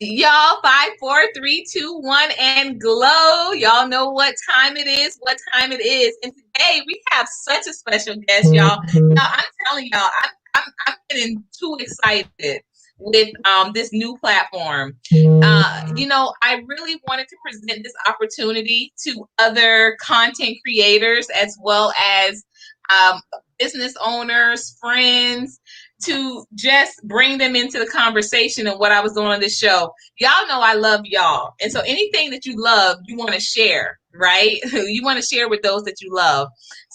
Y'all, 5, 4, 3, 2, 1, and glow. Y'all know what time it is. What time it is. And today we have such a special guest, y'all. Now I'm telling y'all, I'm getting too excited with this new platform. I really wanted to present this opportunity to other content creators as well as um, business owners, friends, to just bring them into the conversation of what I was doing on this show. Y'all know I love y'all. And so anything that you love, you want to share, right? You want to share with those that you love.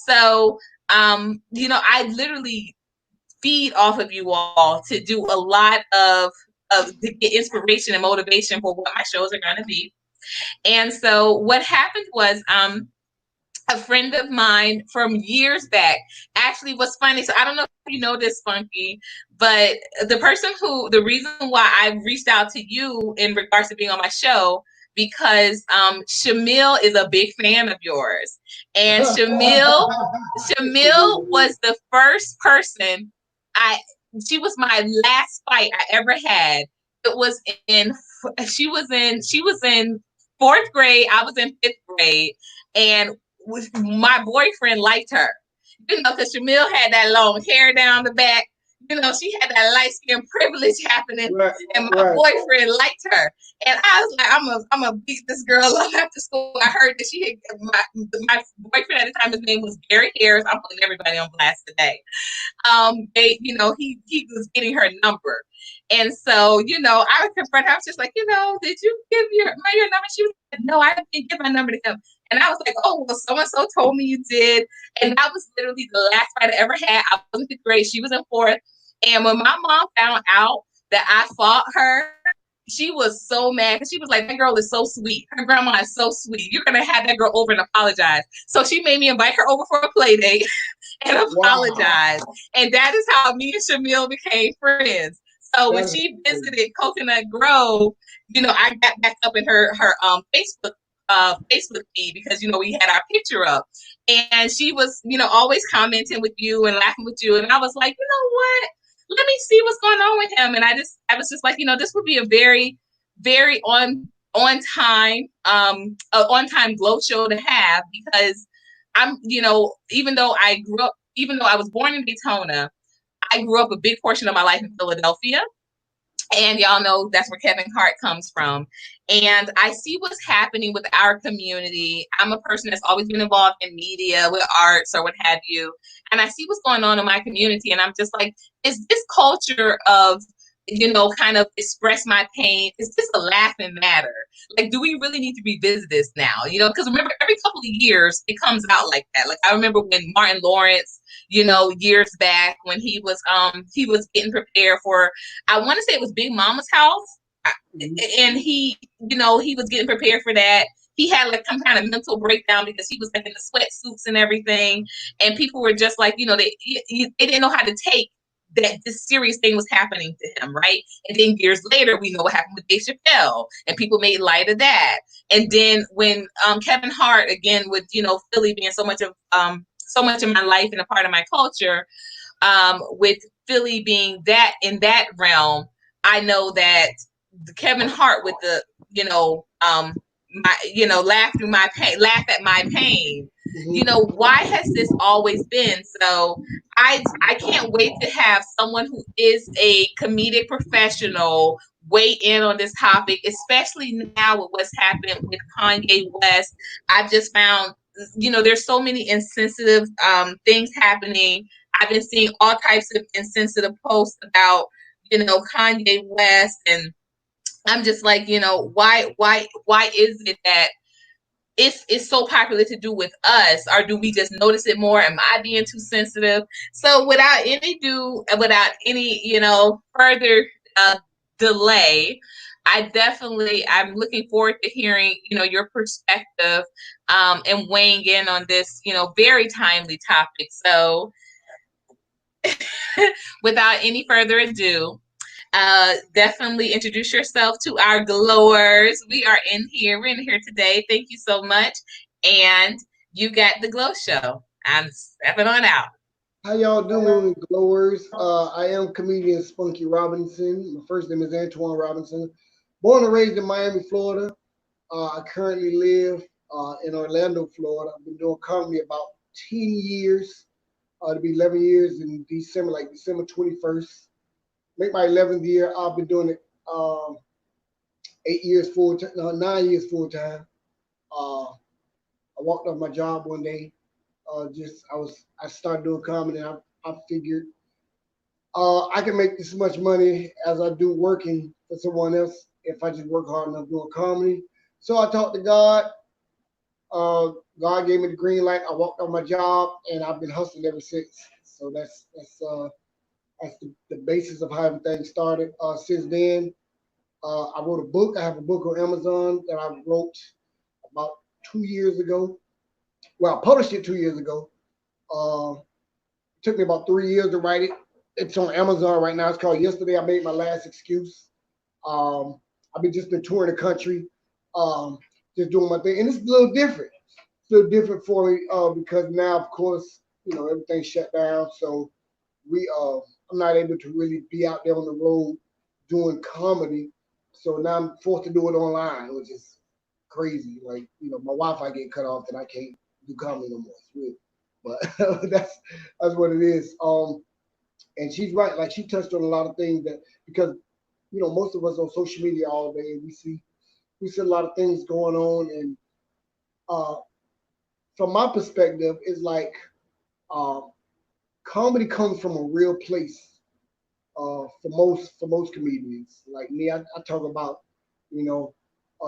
So, I literally feed off of you all to do a lot of to get inspiration and motivation for what my shows are going to be. And so what happened was, a friend of mine from years back actually was funny. So I don't know if you know this, Spunky, but the reason why I reached out to you in regards to being on my show, because Shamil is a big fan of yours. And Shamil was the first person I, she was my last fight I ever had. It was in, she was in fourth grade. I was in fifth grade. And my boyfriend liked her, because Shamil had that long hair down the back. She had that light skin privilege happening, right, and my boyfriend liked her. And I was like, I'm gonna beat this girl up after school. I heard that she had my boyfriend at the time. His name was Gary Harris. I'm putting everybody on blast today. He was getting her number. And so, I was confronted. I was just like, did you give your number? She was like, no, I didn't give my number to him. And I was like, oh, well, so-and-so told me you did. And that was literally the last fight I ever had. I was in fifth grade. She was in fourth. And when my mom found out that I fought her, she was so mad, because she was like, that girl is so sweet. Her grandma is so sweet. You're going to have that girl over and apologize. So she made me invite her over for a play date and apologize. Wow. And that is how me and Shamil became friends. So when she visited Coconut Grove, I got back up in her Facebook feed, because we had our picture up, and she was always commenting with you and laughing with you, and I was like, you know what, let me see what's going on with him. And I was just like, this would be a very, very on time glow show to have, because I'm, even though I was born in Daytona, I grew up a big portion of my life in Philadelphia. And y'all know that's where Kevin Hart comes from. And I see what's happening with our community. I'm a person that's always been involved in media, with arts or what have you. And I see what's going on in my community. And I'm just like, is this culture of, kind of express my pain, is this a laughing matter? Like, do we really need to revisit this now? Because remember, every couple of years it comes out like that. Like, I remember when Martin Lawrence, years back, when he was getting prepared for, I want to say it was Big Mama's house. And he was getting prepared for that. He had like some kind of mental breakdown, because he was like in the sweatsuits and everything. And people were just like, they didn't know how to take that this serious thing was happening to him, right? And then years later, we know what happened with Dave Chappelle, and people made light of that. And then when Kevin Hart, again, with Philly being so much of my life and a part of my culture, with Philly being that in that realm, I know that Kevin Hart with the laugh at my pain. Why has this always been? So I can't wait to have someone who is a comedic professional weigh in on this topic, especially now with what's happened with Kanye West. I've just found, there's so many insensitive things happening. I've been seeing all types of insensitive posts about, Kanye West, and I'm just like, why is it that it's so popular to do with us, or do we just notice it more? Am I being too sensitive? So without any further delay, I'm looking forward to hearing, your perspective, and weighing in on this, very timely topic. So without any further ado, definitely introduce yourself to our glowers. We're in here today. Thank you so much. And you got the Glow Show. I'm stepping on out. How y'all doing, glowers? I am comedian Spunky Robinson. My first name is Antoine Robinson. Born and raised in Miami, Florida. I currently live in Orlando, Florida. I've been doing comedy about 10 years. To be 11 years in December, like December 21st. Make my 11th year. I've been doing it 8 years full time, no, 9 years full time. Uh, I walked off my job one day. I started doing comedy. And I figured I can make this much money as I do working for someone else if I just work hard enough doing comedy. So I talked to God. Uh, God gave me the green light. I walked off my job, and I've been hustling ever since. So that's the basis of how everything started. Since then, I wrote a book. I have a book on Amazon that I wrote about 2 years ago. Well, I published it 2 years ago. It took me about 3 years to write it. It's on Amazon right now. It's called Yesterday I Made My Last Excuse. Um, just been touring the country, um, just doing my thing, and it's a little different. It's a little different for me because now, of course, everything's shut down. So we I'm not able to really be out there on the road doing comedy. So now I'm forced to do it online, which is crazy. Like, my Wi-Fi get cut off and I can't do comedy no more. It's weird. But that's what it is. And she's right, like she touched on a lot of things that because most of us on social media all day we see a lot of things going on and uh from my perspective it's like um comedy comes from a real place for most comedians. Like me, I talk about you know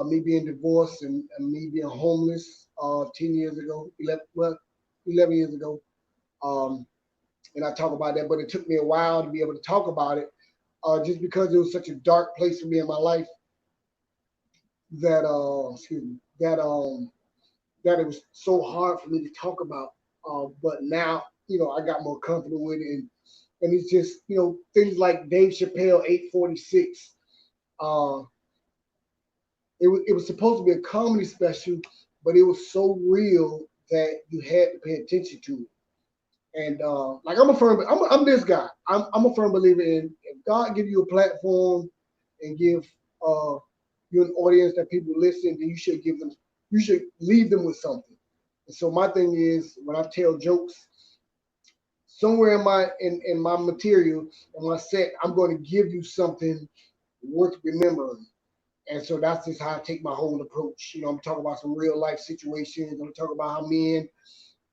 me being divorced and me being homeless 10 years ago, 11 years ago. Um, and I talk about that, but it took me a while to be able to talk about it just because it was such a dark place for me in my life that excuse me that it was so hard for me to talk about. But now I got more comfortable with it, and it's just things like Dave Chappelle 846. Uh, it was supposed to be a comedy special, but it was so real that you had to pay attention to it. And like I'm this guy. I'm a firm believer in if God give you a platform and give uh, you an audience that people listen, then you should leave them with something. And so my thing is when I tell jokes, somewhere in my material in my set, I'm going to give you something worth remembering. And so that's just how I take my whole approach. I'm talking about some real life situations. I'm talking about how men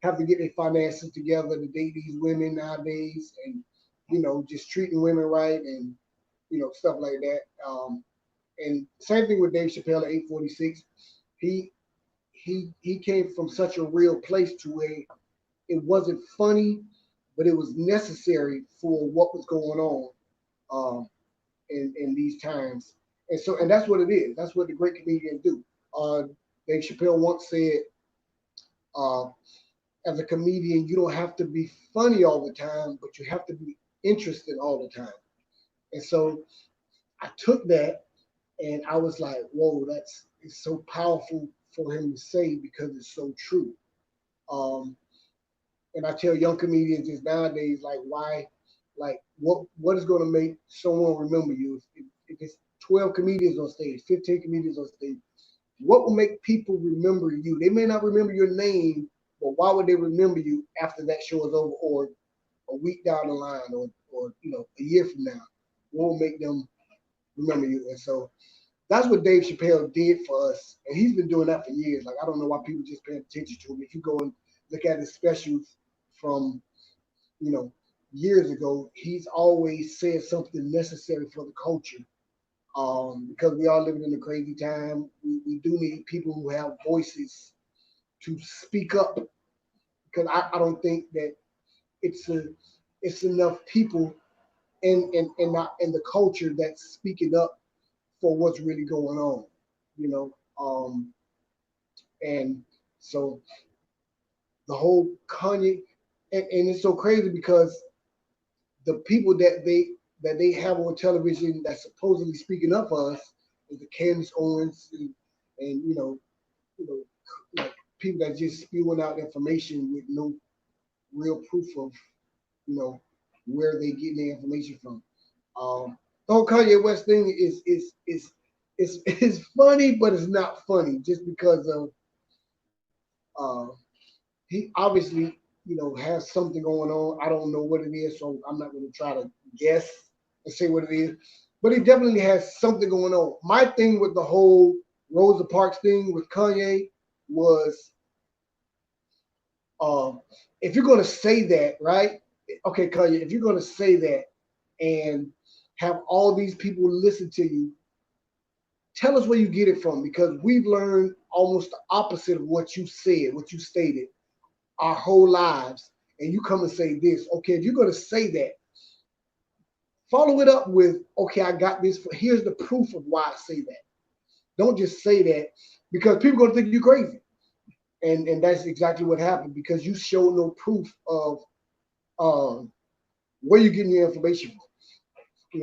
have to get their finances together to date these women nowadays, and just treating women right, and stuff like that. And same thing with Dave Chappelle at 846. He he came from such a real place to where it wasn't funny, but it was necessary for what was going on in these times. And that's what it is. That's what the great comedians do. Uh, Dave Chappelle once said, uh, as a comedian, you don't have to be funny all the time, but you have to be interested all the time. And so I took that and I was like, whoa, it's so powerful for him to say because it's so true. Um, and I tell young comedians just nowadays, like, why, like, what is going to make someone remember you? If it's 12 comedians on stage, 15 comedians on stage, what will make people remember you? They may not remember your name, but why would they remember you after that show is over or a week down the line or a year from now? What will make them remember you? And so that's what Dave Chappelle did for us. And he's been doing that for years. Like I don't know why people just pay attention to him. If you go and look at his specials from, you know, years ago, he's always said something necessary for the culture. Because we are living in a crazy time. We do need people who have voices to speak up because I don't think that it's a it's enough people in the culture that's speaking up for what's really going on, you know. And so the whole Kanye and it's so crazy because the people that they have on television that's supposedly speaking up for us is the Candace Owens and you know like people that just spewing out information with no real proof of you know where they getting their information from. The whole Kanye West thing is it's funny, but it's not funny just because of he obviously has something going on. I don't know what it is, so I'm not going to try to guess and say what it is. But he definitely has something going on. My thing with the whole Rosa Parks thing with Kanye was, if you're going to say that, right? Okay, Kanye, if you're going to say that and have all these people listen to you, tell us where you get it from, because we've learned almost the opposite of what you said, what you stated our whole lives, and you come and say this. Okay, if you're going to say that, follow it up with, okay, I got this. Here's the proof of why I say that. Don't just say that, because people are going to think you're crazy. And that's exactly what happened, because you show no proof of where you're getting your information from.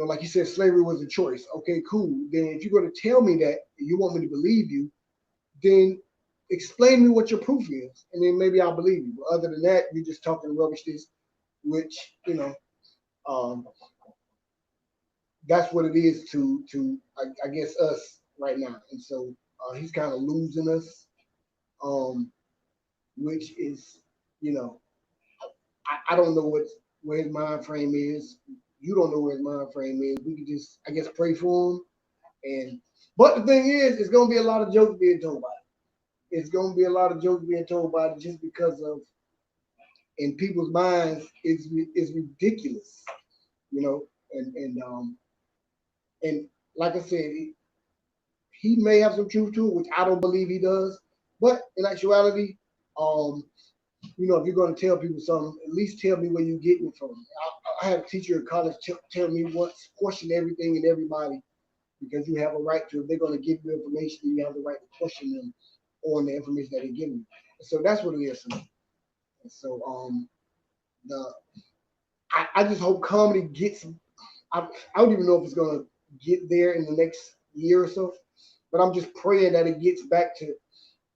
Like you said, slavery was a choice. Okay, cool. Then if you're going to tell me that and you want me to believe you, then explain to me what your proof is, and then maybe I'll believe you. But other than that, you're just talking rubbishness, which um, that's what it is I guess us right now. And so he's kind of losing us, which is I don't know where his mind frame is. You don't know where his mind frame is. We can just, I guess, pray for him. But the thing is, it's gonna be a lot of jokes being told about it. It's gonna be a lot of jokes being told about it just because of, in people's minds, is ridiculous, and like I said, he may have some truth to it, which I don't believe he does. But in actuality, if you're going to tell people something, at least tell me where you're getting it from. I had a teacher in college tell me once, question everything and everybody, because you have a right to. If they're going to give you information, you have the right to question them on the information that they're giving you. So that's what it is for me. And so I just hope comedy gets. I don't even know if it's going to get there in the next year or so, but I'm just praying that it gets back to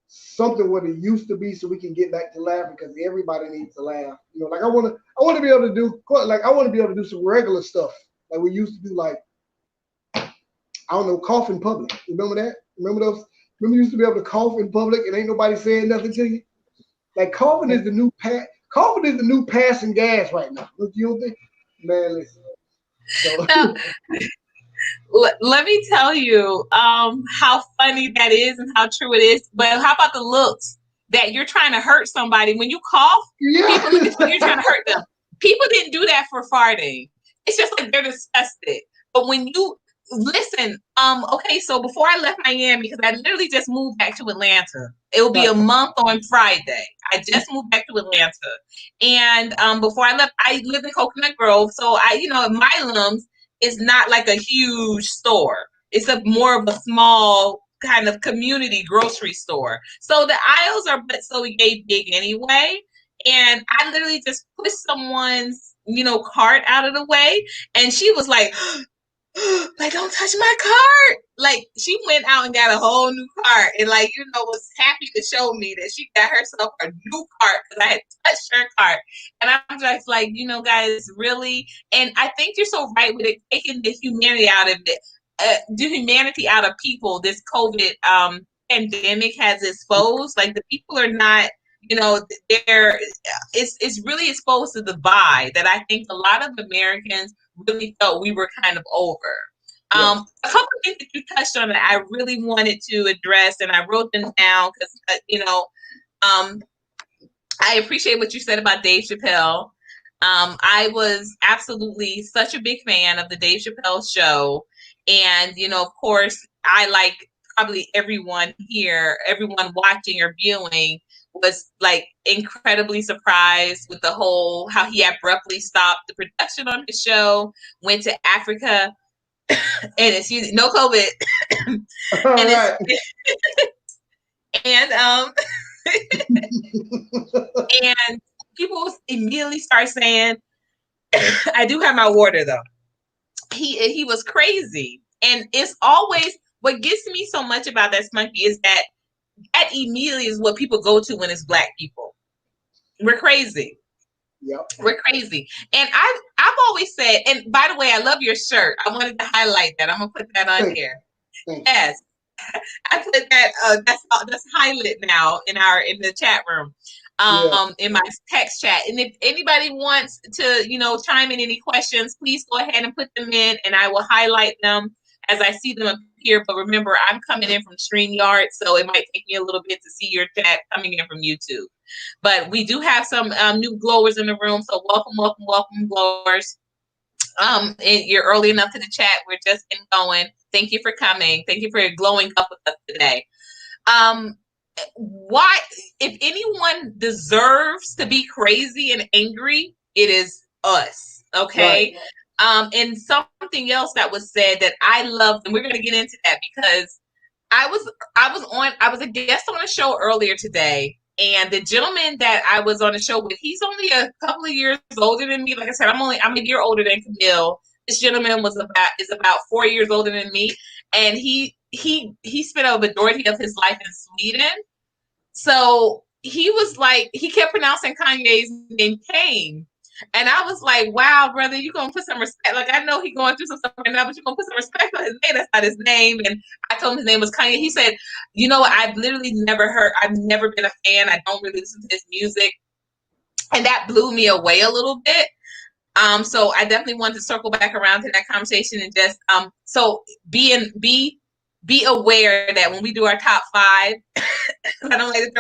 something what it used to be, so we can get back to laughing, because everybody needs to laugh. Like I want to be able to do, like I want to be able to do some regular stuff like we used to do, like I don't know, cough in public. Remember that? Remember those? Remember you used to be able to cough in public and ain't nobody saying nothing to you. Like coughing is the new passing gas right now. You don't think? Man, listen. So. Now, let me tell you how funny that is and how true it is. But how about the looks that you're trying to hurt somebody when you cough? Yeah. People look at you, you're trying to hurt them. People didn't do that for farting. It's just like they're disgusted. But when you listen, okay, so before I left Miami, because I literally just moved back to Atlanta, it will be a month on Friday. I just moved back to Atlanta, and before I left, I lived in Coconut Grove, so Milam's is not like a huge store. It's a more of a small kind of community grocery store. So the aisles are but so yay big anyway. And I literally just pushed someone's, cart out of the way. And she was like, like, don't touch my cart. Like, she went out and got a whole new cart and, was happy to show me that she got herself a new cart because I had touched her cart. And I'm just like, guys, really? And I think you're so right with it, taking the humanity out of it, the humanity out of people. This COVID pandemic has exposed, like, the people are not, they're, it's really exposed to the divide that I think a lot of Americans really felt we were kind of over. A couple of things that you touched on that I really wanted to address, and I wrote them down because, I appreciate what you said about Dave Chappelle. I was absolutely such a big fan of the Dave Chappelle show. And, of course, I, like probably everyone here, everyone watching or viewing, was like incredibly surprised with the whole, how he abruptly stopped the production on his show, went to Africa, and no COVID. and and and people immediately start saying, I do have my water though. He was crazy. And it's always, what gets me so much about that, Spunky, is that immediately is what people go to when it's Black people. We're crazy. Yep. We're crazy. And I've always said, and by the way, I love your shirt. I wanted to highlight that. I'm gonna put that on here. Yes. I put that that's highlight now in the chat room, Yeah. in my text chat. And if anybody wants to, chime in any questions, please go ahead and put them in, and I will highlight them as I see them appear. But remember, I'm coming in from StreamYard, so it might take me a little bit to see your chat coming in from YouTube. But we do have some new glowers in the room, so welcome, glowers. And you're early enough to the chat. We're just getting going. Thank you for coming. Thank you for glowing up with us today. Why, if anyone deserves to be crazy and angry, it is us. Okay. Right. And something else that was said that I loved, and we're going to get into that because I was a guest on a show earlier today, and the gentleman that I was on the show with, he's only a couple of years older than me. Like I said, I'm a year older than Camille. This gentleman is about 4 years older than me, and he spent a majority of his life in Sweden. So he was like, he kept pronouncing Kanye's name Kane. And I was like, wow, brother, you're going to put some respect. Like, I know he's going through some stuff right now, but you're going to put some respect on his name. That's not his name. And I told him his name was Kanye. He said, you know what? I've never been a fan. I don't really listen to his music. And that blew me away a little bit. So I definitely wanted to circle back around to that conversation and just, so be aware that when we do our top five, I don't like to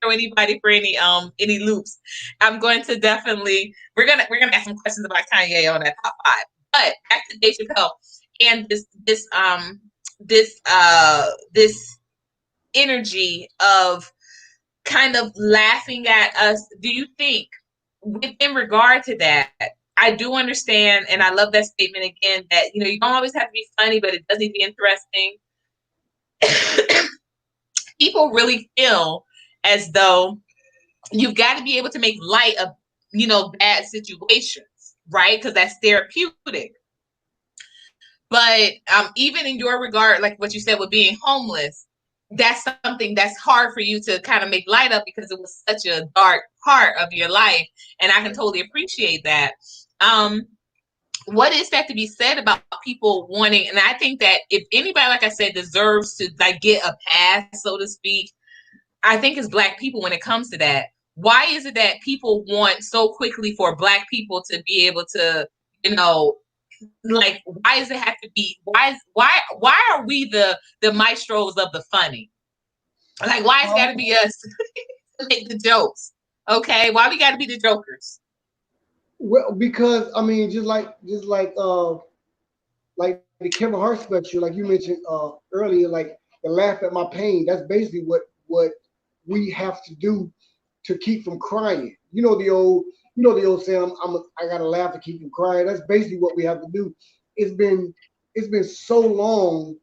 throw anybody for any loops. I'm going to definitely we're gonna ask some questions about Kanye on that top five. But back to Dave Chappelle and this energy of kind of laughing at us. Do you think, in regard to that, I do understand, and I love that statement again, that you don't always have to be funny, but it does need to be interesting. People really feel as though you've got to be able to make light of, bad situations, right? Because that's therapeutic. But even in your regard, like what you said with being homeless, that's something that's hard for you to kind of make light of because it was such a dark part of your life. And I can totally appreciate that. What is that to be said about people wanting, and I think that if anybody, like I said, deserves to like get a pass, so to speak, I think it's Black people when it comes to that. Why is it that people want so quickly for Black people to be able to, like, why does it have to be, why are we the maestros of the funny? Like, why has it got to be us to make the jokes? Okay, why we got to be the jokers? Well, because I mean, just like the Kevin Hart special, like you mentioned earlier, like the laugh at my pain. That's basically what we have to do to keep from crying. You know the old saying, I gotta laugh to keep from crying. That's basically what we have to do. It's been so long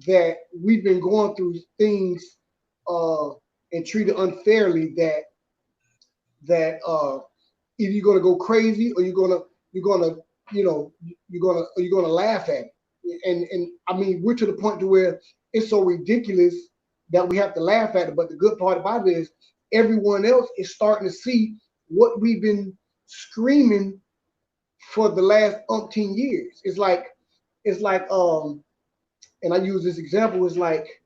that we've been going through things and treated unfairly that either you're gonna go crazy or you're gonna laugh at it. And I mean, we're to the point to where it's so ridiculous that we have to laugh at it. But the good part about it is everyone else is starting to see what we've been screaming for the last umpteen years. It's like and I use this example, it's like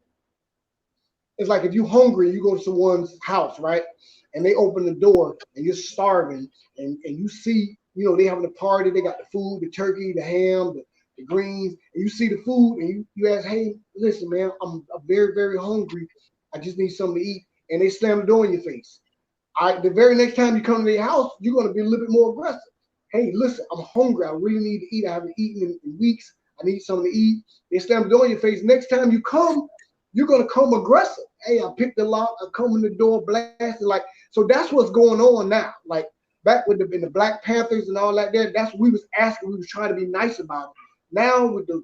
if you're hungry, you go to someone's house, right? And they open the door and you're starving and you see, they having a party, they got the food, the turkey, the ham, the greens, and you see the food and you ask, hey, listen, man, I'm very, very hungry. I just need something to eat. And they slam the door in your face. The very next time you come to their house, you're going to be a little bit more aggressive. Hey, listen, I'm hungry. I really need to eat. I haven't eaten in weeks. I need something to eat. They slam the door in your face. Next time you come, you're going to come aggressive. Hey, I picked the lock. I come in the door blasting. Like, so that's what's going on now. Like back with in the Black Panthers and all that there, that's what we was asking. We was trying to be nice about it. Now with the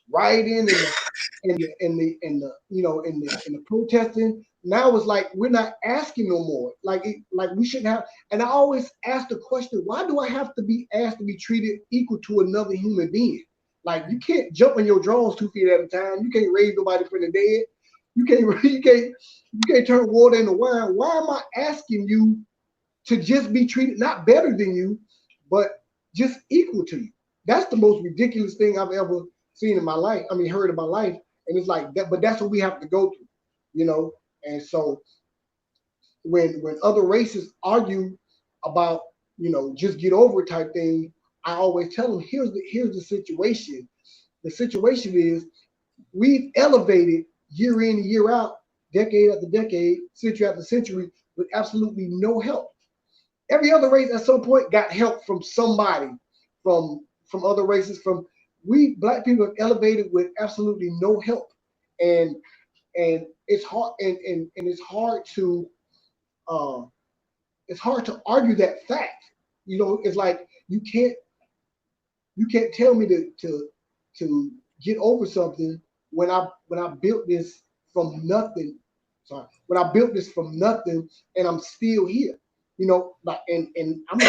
rioting and the protesting, now it's like we're not asking no more. Like we shouldn't have. And I always ask the question: why do I have to be asked to be treated equal to another human being? Like you can't jump in your drawers 2 feet at a time. You can't raise nobody from the dead. You can't turn water into wine. Why am I asking you to just be treated not better than you, but just equal to you? That's the most ridiculous thing I've ever seen in my life. I mean, heard in my life, and it's like that. But that's what we have to go through, you know. And so when other races argue about, you know, just get over it type thing, I always tell them, here's the situation. The situation is we've elevated year in and year out, decade after decade, century after century, with absolutely no help. Every other race at some point got help from somebody, from other races. From we black people have elevated with absolutely no help, and it's hard and uh, it's hard to argue that fact. You know, it's like you can't tell me to get over something when I built this from nothing. Sorry, when I built this from nothing and I'm still here. You know, like and I'm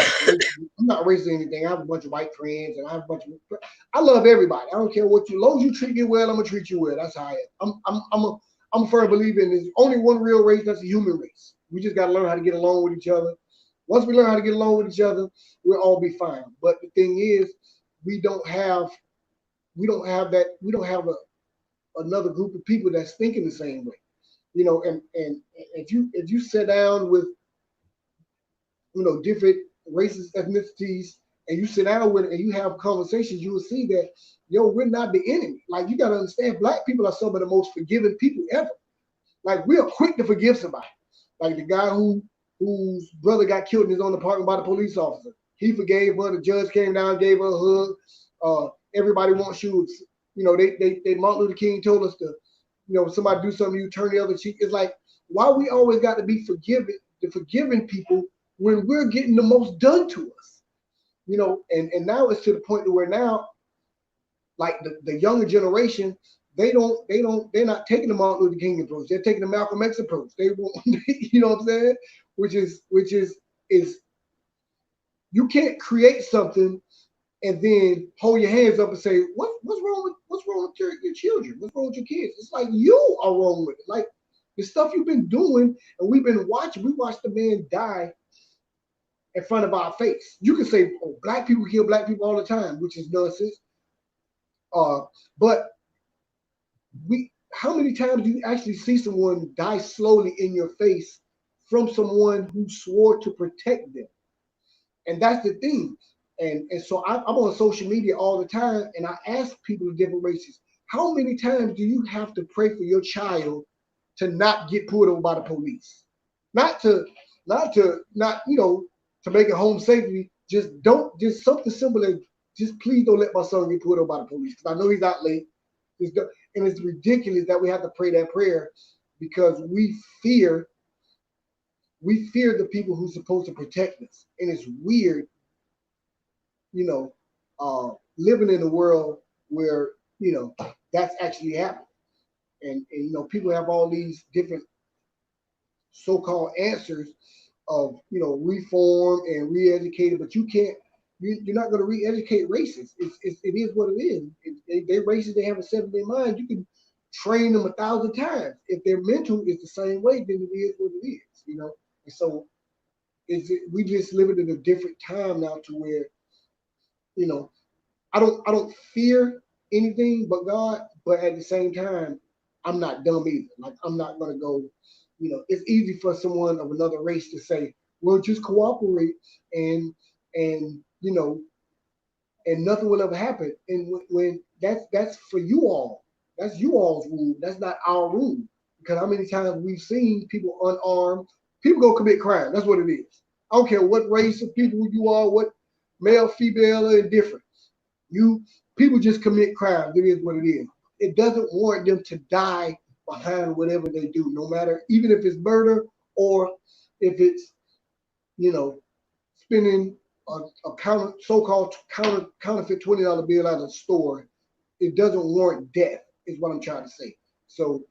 not racist or anything. I have a bunch of white friends and I have a bunch of I love everybody. I don't care what you as long as you treat me well, I'm gonna treat you well. That's how I am. I'm a firm believer in there's only one real race, that's the human race. We just gotta learn how to get along with each other. Once we learn how to get along with each other, we'll all be fine. But the thing is, we don't have we don't have another group of people that's thinking the same way. You know, and if you sit down with, you know, different races, ethnicities, and you sit down with it and you have conversations, you will see that, yo, we're not the enemy. Like, you got to understand, black people are some of the most forgiving people ever. Like, we are quick to forgive somebody. Like the guy whose brother got killed in his own apartment by the police officer. He forgave her. The judge came down, gave her a hug. Everybody wants you. You know, they Martin Luther King told us to, you know, if somebody do something, you turn the other cheek. It's like, why we always got to be the forgiving people when we're getting the most done to us? You know, and now it's to the point to where now, like the younger generation, they're not taking the Martin Luther King approach. They're taking the Malcolm X approach. They want, you know what I'm saying? Which is you can't create something and then hold your hands up and say, what's wrong with your children? What's wrong with your kids? It's like you are wrong with it. Like the stuff you've been doing and we've been watching. We watched the man die in front of our face. You can say, oh, black people kill black people all the time, which is nonsense. But how many times do you actually see someone die slowly in your face from someone who swore to protect them? And that's the thing. And so I'm on social media all the time, and I ask people of different races, how many times do you have to pray for your child to not get pulled over by the police? Not you know, to make it home safely. Just something simple as just please don't let my son get pulled over by the police, because I know he's out late. And it's ridiculous that we have to pray that prayer because we fear the people who's supposed to protect us. And it's weird, you know, living in a world where, you know, that's actually happening. And you know, people have all these different so-called answers of, you know, reform and re-educated, but you're not going to re-educate racists. It is what it is. They're racist. They have a set in their mind. You can train them 1,000 times. If their mental is the same way, then it is what it is. You know. And so we just living in a different time now, to where, you know, I don't fear anything but God, but at the same time, I'm not dumb either. Like, I'm not going to go. You know, it's easy for someone of another race to say, "Well, just cooperate and you know, and nothing will ever happen." And when that's for you all, that's you all's rule. That's not our rule. Because how many times we've seen people unarmed, people go commit crime. That's what it is. I don't care what race of people you are, what male, female, or indifferent. People just commit crimes. It is what it is. It doesn't warrant them to die behind whatever they do, no matter, even if it's murder or if it's, you know, spending a so-called counterfeit $20 bill out of the store. It doesn't warrant death, is what I'm trying to say. So,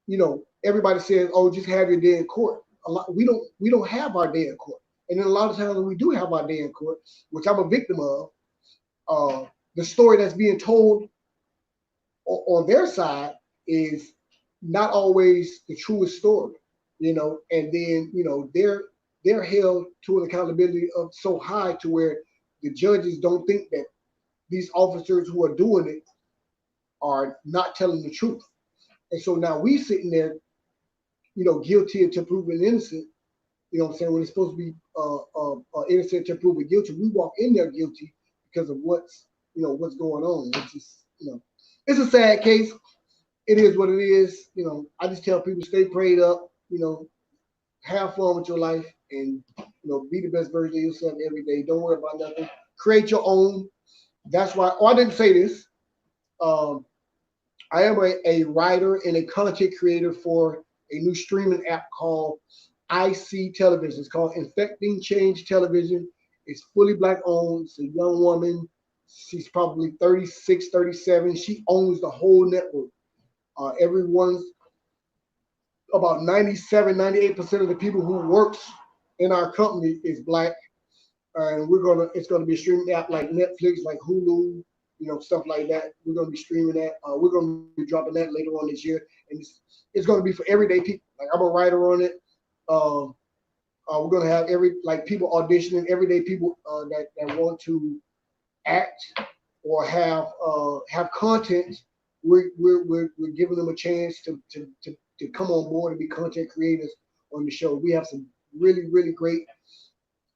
you know, everybody says, "Oh, just have your day in court." We don't have our day in court, and then a lot of times when we do have our day in court, which I'm a victim of, the story that's being told on their side is not always the truest story, you know, and then, you know, they're held to an accountability of so high to where the judges don't think that these officers who are doing it are not telling the truth. And so now we sitting there, guilty until proven innocent. You know what I'm saying? When it's supposed to be innocent until proven guilty, we walk in there guilty because of what's going on. It's just, it's a sad case. It is what it is. I just tell people stay prayed up. Have fun with your life, and be the best version of yourself every day. Don't worry about nothing. Create your own. That's why. Oh, I didn't say this. I am a writer and a content creator for a new streaming app called IC Television. It's called Infecting Change Television. It's fully Black owned. It's a young woman. She's probably 36, 37. She owns the whole network. Everyone's about 97, 98% of the people who works in our company is Black. And it's gonna be a streaming app like Netflix, like Hulu, stuff like that. We're gonna be streaming that. We're gonna be dropping that later on this year, and it's gonna be for everyday people. Like, I'm a writer on it. We're gonna have people auditioning, everyday people that want to act or have content. We're giving them a chance to come on board and be content creators on the show. We have some really, really great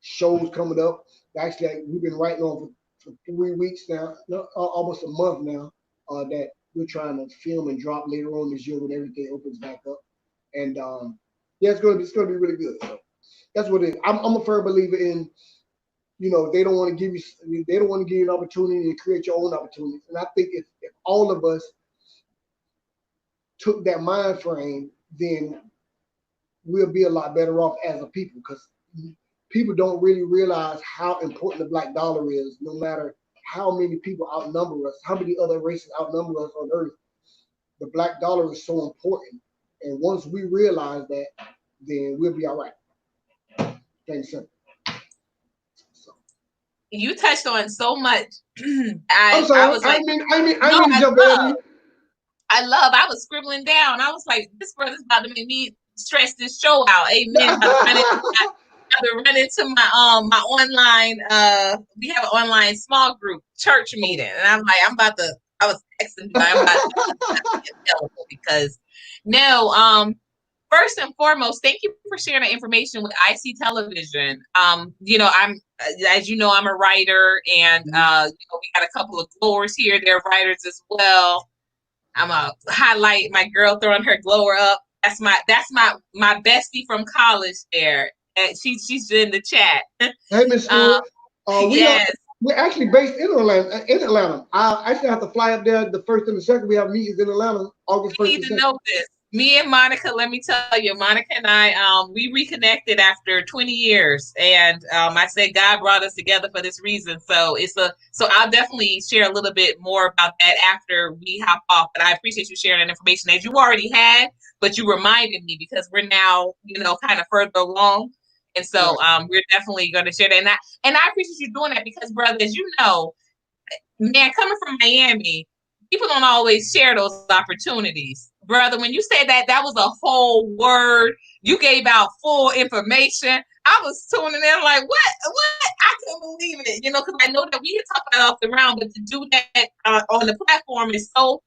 shows coming up. Actually, we've been writing on for 3 weeks now, almost a month now, that we're trying to film and drop later on this year when everything opens back up. And it's gonna be really good. So that's what it is. I'm a firm believer in, they don't want to give you an opportunity to create your own opportunities. And I think if all of us took that mind frame, then we'll be a lot better off as a people, because people don't really realize how important the Black dollar is. No matter how many people outnumber us, how many other races outnumber us on earth, the Black dollar is so important. And once we realize that, then we'll be all right. Thanks, sir. You touched on so much. I'm sorry. I was like, I mean to jump in. I was scribbling down. I was like, this brother's about to make me stress this show out. Amen. I have to run into my online. We have an online small group church meeting, and I'm like, I was texting, I'm about to be available because first and foremost, thank you for sharing the information with IC Television. I'm a writer, and we got a couple of glowers here. They're writers as well. I'm gonna highlight my girl throwing her glower up. That's my bestie from college there, and she's in the chat. Hey, Miss Stewart. Yes. We're actually based in Atlanta. I actually have to fly up there the 1st and the 2nd. We have meetings in Atlanta, August 1st. You need to know this. Me and Monica, let me tell you, Monica and I, we reconnected after 20 years, and I said God brought us together for this reason. So so I'll definitely share a little bit more about that after we hop off. But I appreciate you sharing that information as you already had, but you reminded me because we're now, kind of further along, and so we're definitely going to share that. And I appreciate you doing that because, brother, as you know, man, coming from Miami, people don't always share those opportunities. Brother, when you said that was a whole word. You gave out full information. I was tuning in like, what? I couldn't believe it, because I know that we had talked about it off the round, but to do that on the platform is so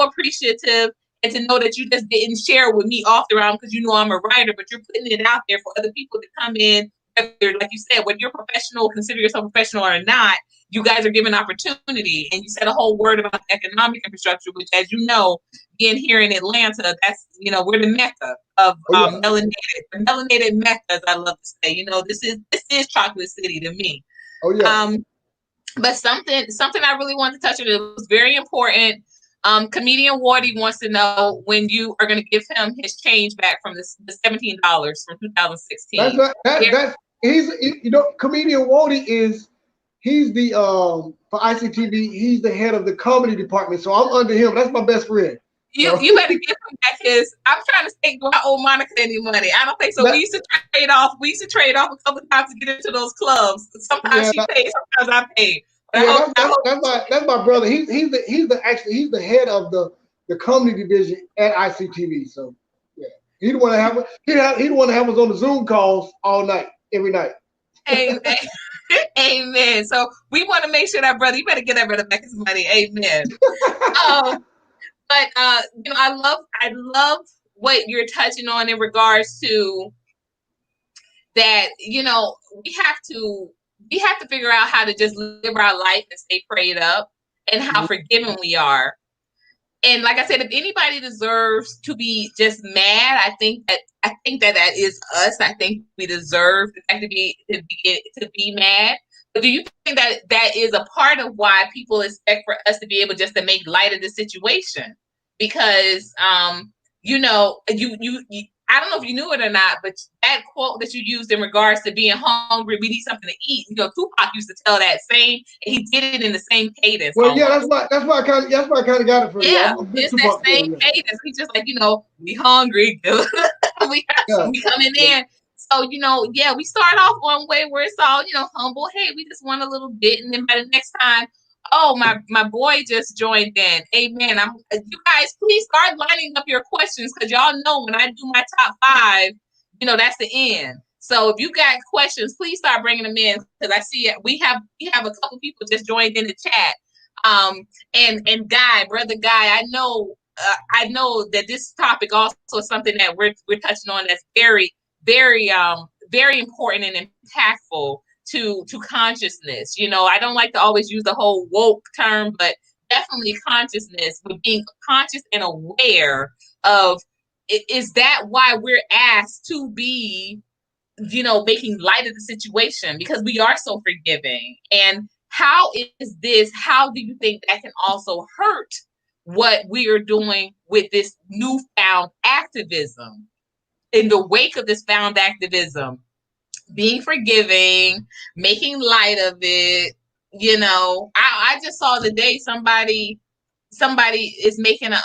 appreciative. And to know that you just didn't share with me off the round because I'm a writer, but you're putting it out there for other people to come in, whether, like you said, whether you're professional, consider yourself professional or not, you guys are given opportunity. And you said a whole word about economic infrastructure, which, as you know, being here in Atlanta, that's, we're the mecca of melanated mecca, as I love to say. This is Chocolate City to me. Oh yeah. But something I really wanted to touch on, it was very important. Comedian Wardy wants to know when you are going to give him his change back from the $17 from 2016. Comedian Wardy he's the for ICTV, he's the head of the comedy department, so I'm under him. That's my best friend. You better give him back his. I'm trying to think, do I owe Monica any money? I don't think so. We used to trade off a couple of times to get into those clubs. Sometimes she paid, sometimes I paid. That's my brother. He's the head of the comedy division at ICTV. So yeah, he'd want to have us on the Zoom calls all night, every night. Amen. Amen. So we want to make sure that brother, you better get that brother back his money. Amen. but you know, I love what you're touching on in regards to that. You know, we have to figure out how to just live our life and stay prayed up, and how forgiving we are. And like I said, if anybody deserves to be just mad, I think that that is us. I think we deserve the fact to be mad. But do you think that that is a part of why people expect for us to be able just to make light of the situation? Because you know, you I don't know if you knew it or not, but that quote that you used in regards to being hungry, we need something to eat. You know, Tupac used to tell that same, and he did it in the same cadence Well, yeah, almost. that's why I kind of got it from you. Yeah, I'm a big it's that Tupac same fan. cadence. We just like, you know, we hungry. Yeah, We coming in. So, you know, yeah, we start off one way where it's all, you know, humble. Hey, we just want a little bit. And then by the next time, oh, my boy just joined in. Amen. You guys, please start lining up your questions, because y'all know when I do my top 5, you know, that's the end. So if you got questions, please start bringing them in, because I see it. We have a couple people just joined in the chat. And brother Guy, I know that this topic also is something that we're touching on that's very important and impactful to consciousness. You know, I don't like to always use the whole woke term, but definitely consciousness, with being conscious and aware of, is that why we're asked to be, you know, making light of the situation, because we are so forgiving. And how do you think that can also hurt what we are doing with this newfound activism, in the wake of this found activism, being forgiving, making light of it? You know, I just saw the day somebody is making a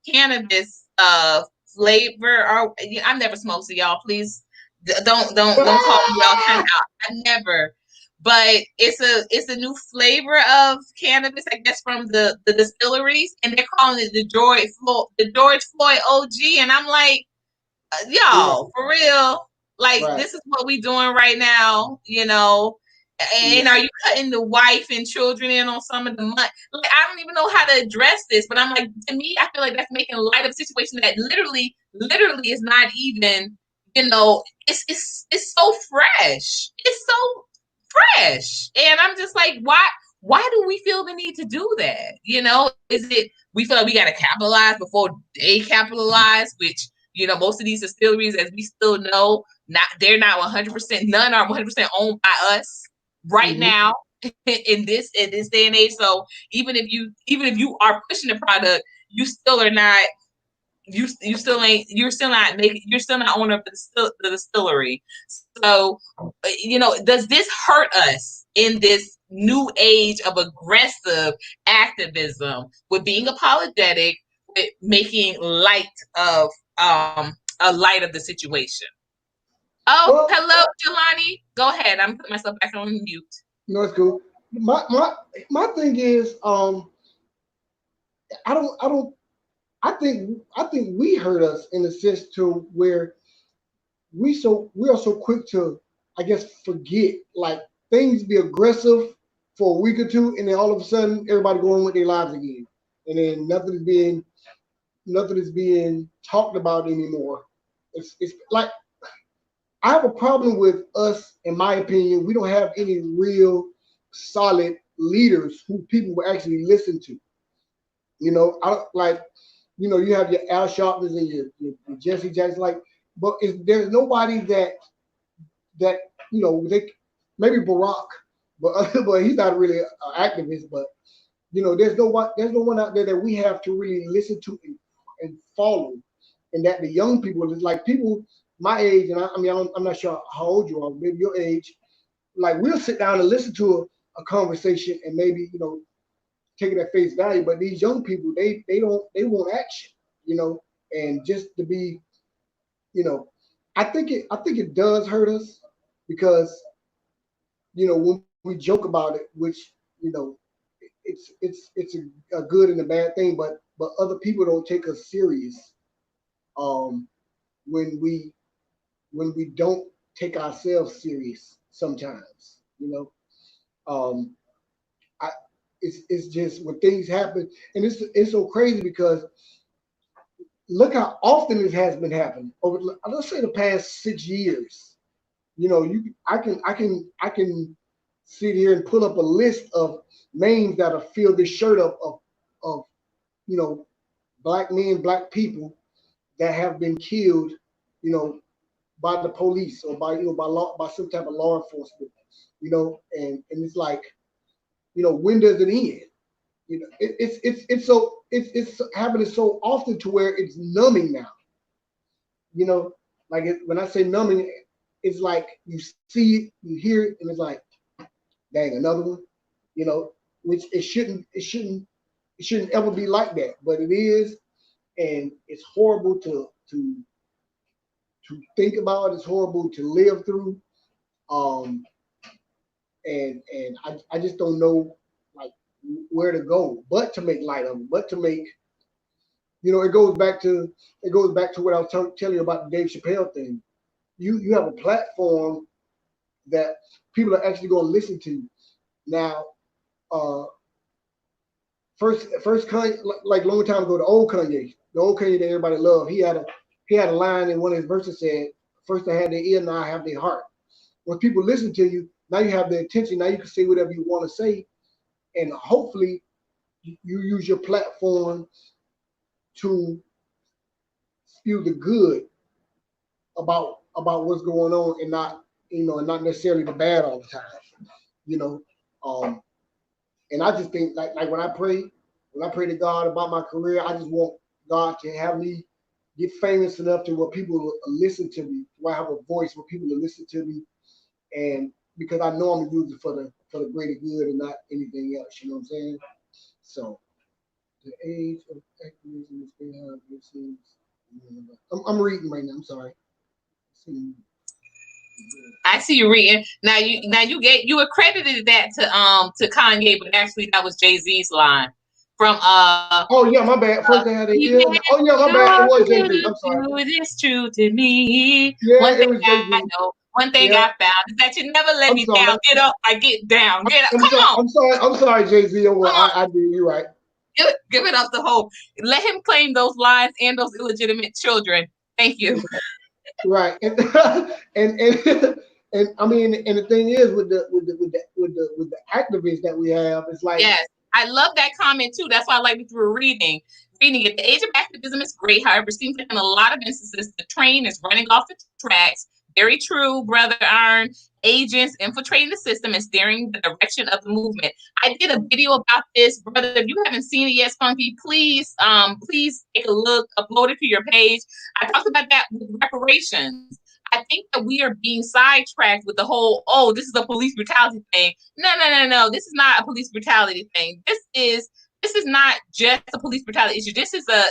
cannabis flavor. Or I've never smoked, so y'all please don't call me all kind of out. I never. But it's a new flavor of cannabis, I guess, from the distilleries, and they're calling it the George Floyd OG, and I'm like, yeah, y'all, for real, like, right. this is what we doing right now, you know? Yeah. And are you cutting the wife and children in on some of the money? Like, I don't even know how to address this, but I'm like, to me, I feel like that's making light of a situation that literally is not even, you know, it's so fresh. It's so fresh. And I'm just like, why do we feel the need to do that? You know, is it we feel like we gotta capitalize before they capitalize, which, you know, most of these distilleries, as we still know, they're not 100%, none are 100% owned by us right Mm-hmm. now in this day and age. So even if you are pushing the product, you still are not you're still not owner of the distillery. So, you know, does this hurt us in this new age of aggressive activism, with being apologetic, with making light of a light of the situation? Oh, Well, hello, Jelani. Go ahead. I'm putting myself back on mute. no, it's cool. My thing is, I don't. I think we hurt us in a sense to where we are so quick to, I guess, forget, like, things be aggressive for a week or two, and then all of a sudden everybody going with their lives again, and then nothing is being talked about anymore. It's like, I have a problem with us. In my opinion, we don't have any real solid leaders who people will actually listen to. You know, I don't like, you have your Al Sharptons and your Jesse Jackson, like, but there's nobody that they, maybe Barack, but but he's not really an activist. But there's no one out there that we have to really listen to and follow, and that the young people is like people my age, and I mean, I'm not sure how old you are, maybe your age. Like, we'll sit down and listen to a conversation and maybe take it at face value. But these young people, they want action, and just to be, you know, I think it does hurt us because when we joke about it, which it's a good and a bad thing, but other people don't take us serious um, when we don't take ourselves serious sometimes. Um, I, it's just when things happen, and it's so crazy because look how often it has been happening over, let's say, the past 6 years. You know, I can sit here and pull up a list of names that have filled this shirt of you know, black men, black people that have been killed, you know, by the police or by, by some type of law enforcement, and it's like, when does it end? It's happening so often to where it's numbing now. Like when I say numbing, it's like you see it, you hear it, and it's like, dang, another one. Which it shouldn't ever be like that, but it is, and it's horrible to think about. It's horrible to live through. And I just don't know, like, where to go, but to make light of it, but to make, it goes back to what I was telling you about the Dave Chappelle thing. You have a platform that people are actually going to listen to. Now, first Kanye, like long time ago, the old Kanye that everybody loved, he had a line in one of his verses said, "First I had their ear, now I have their heart." When people listen to you, now you have their attention. Now you can say whatever you want to say, and hopefully you use your platform to spew the good about what's going on, and not necessarily the bad all the time. And I just think, like when I pray to God about my career, I just want God to have me get famous enough to where people will listen to me, where I have a voice where people will listen to me, and because I know I'm gonna use it for the greater good and not anything else. You know what I'm saying? So the age of activism is behind this is. I'm reading right now. I'm sorry. I see you reading. Now you accredited that to Kanye, but actually that was Jay-Z's line from Oh yeah, my bad. First they had a yeah. Oh yeah, my bad. It was Jay-Z. I'm sorry. It is true to me. Yeah, One thing it was Jay-Z. I know, one thing I found is that you never let me down. Get up, I get down. Get up. Come on. I'm sorry, Jay-Z. I did. You're right. Give it up the whole. Let him claim those lines and those illegitimate children. Thank you. Right. And and I mean, and the thing is with the activists that we have, it's like, yes, I love that comment too. That's why I like it through reading it. The age of activism is great. However, it seems like in a lot of instances, the train is running off the tracks. Very true, Brother Iron. Agents infiltrating the system and steering the direction of the movement. I did a video about this, brother. If you haven't seen it yet, Spunky, please take a look, upload it to your page. I talked about that with reparations. I think that we are being sidetracked with the whole, this is a police brutality thing. No. This is not a police brutality thing. This is not just a police brutality issue. This is a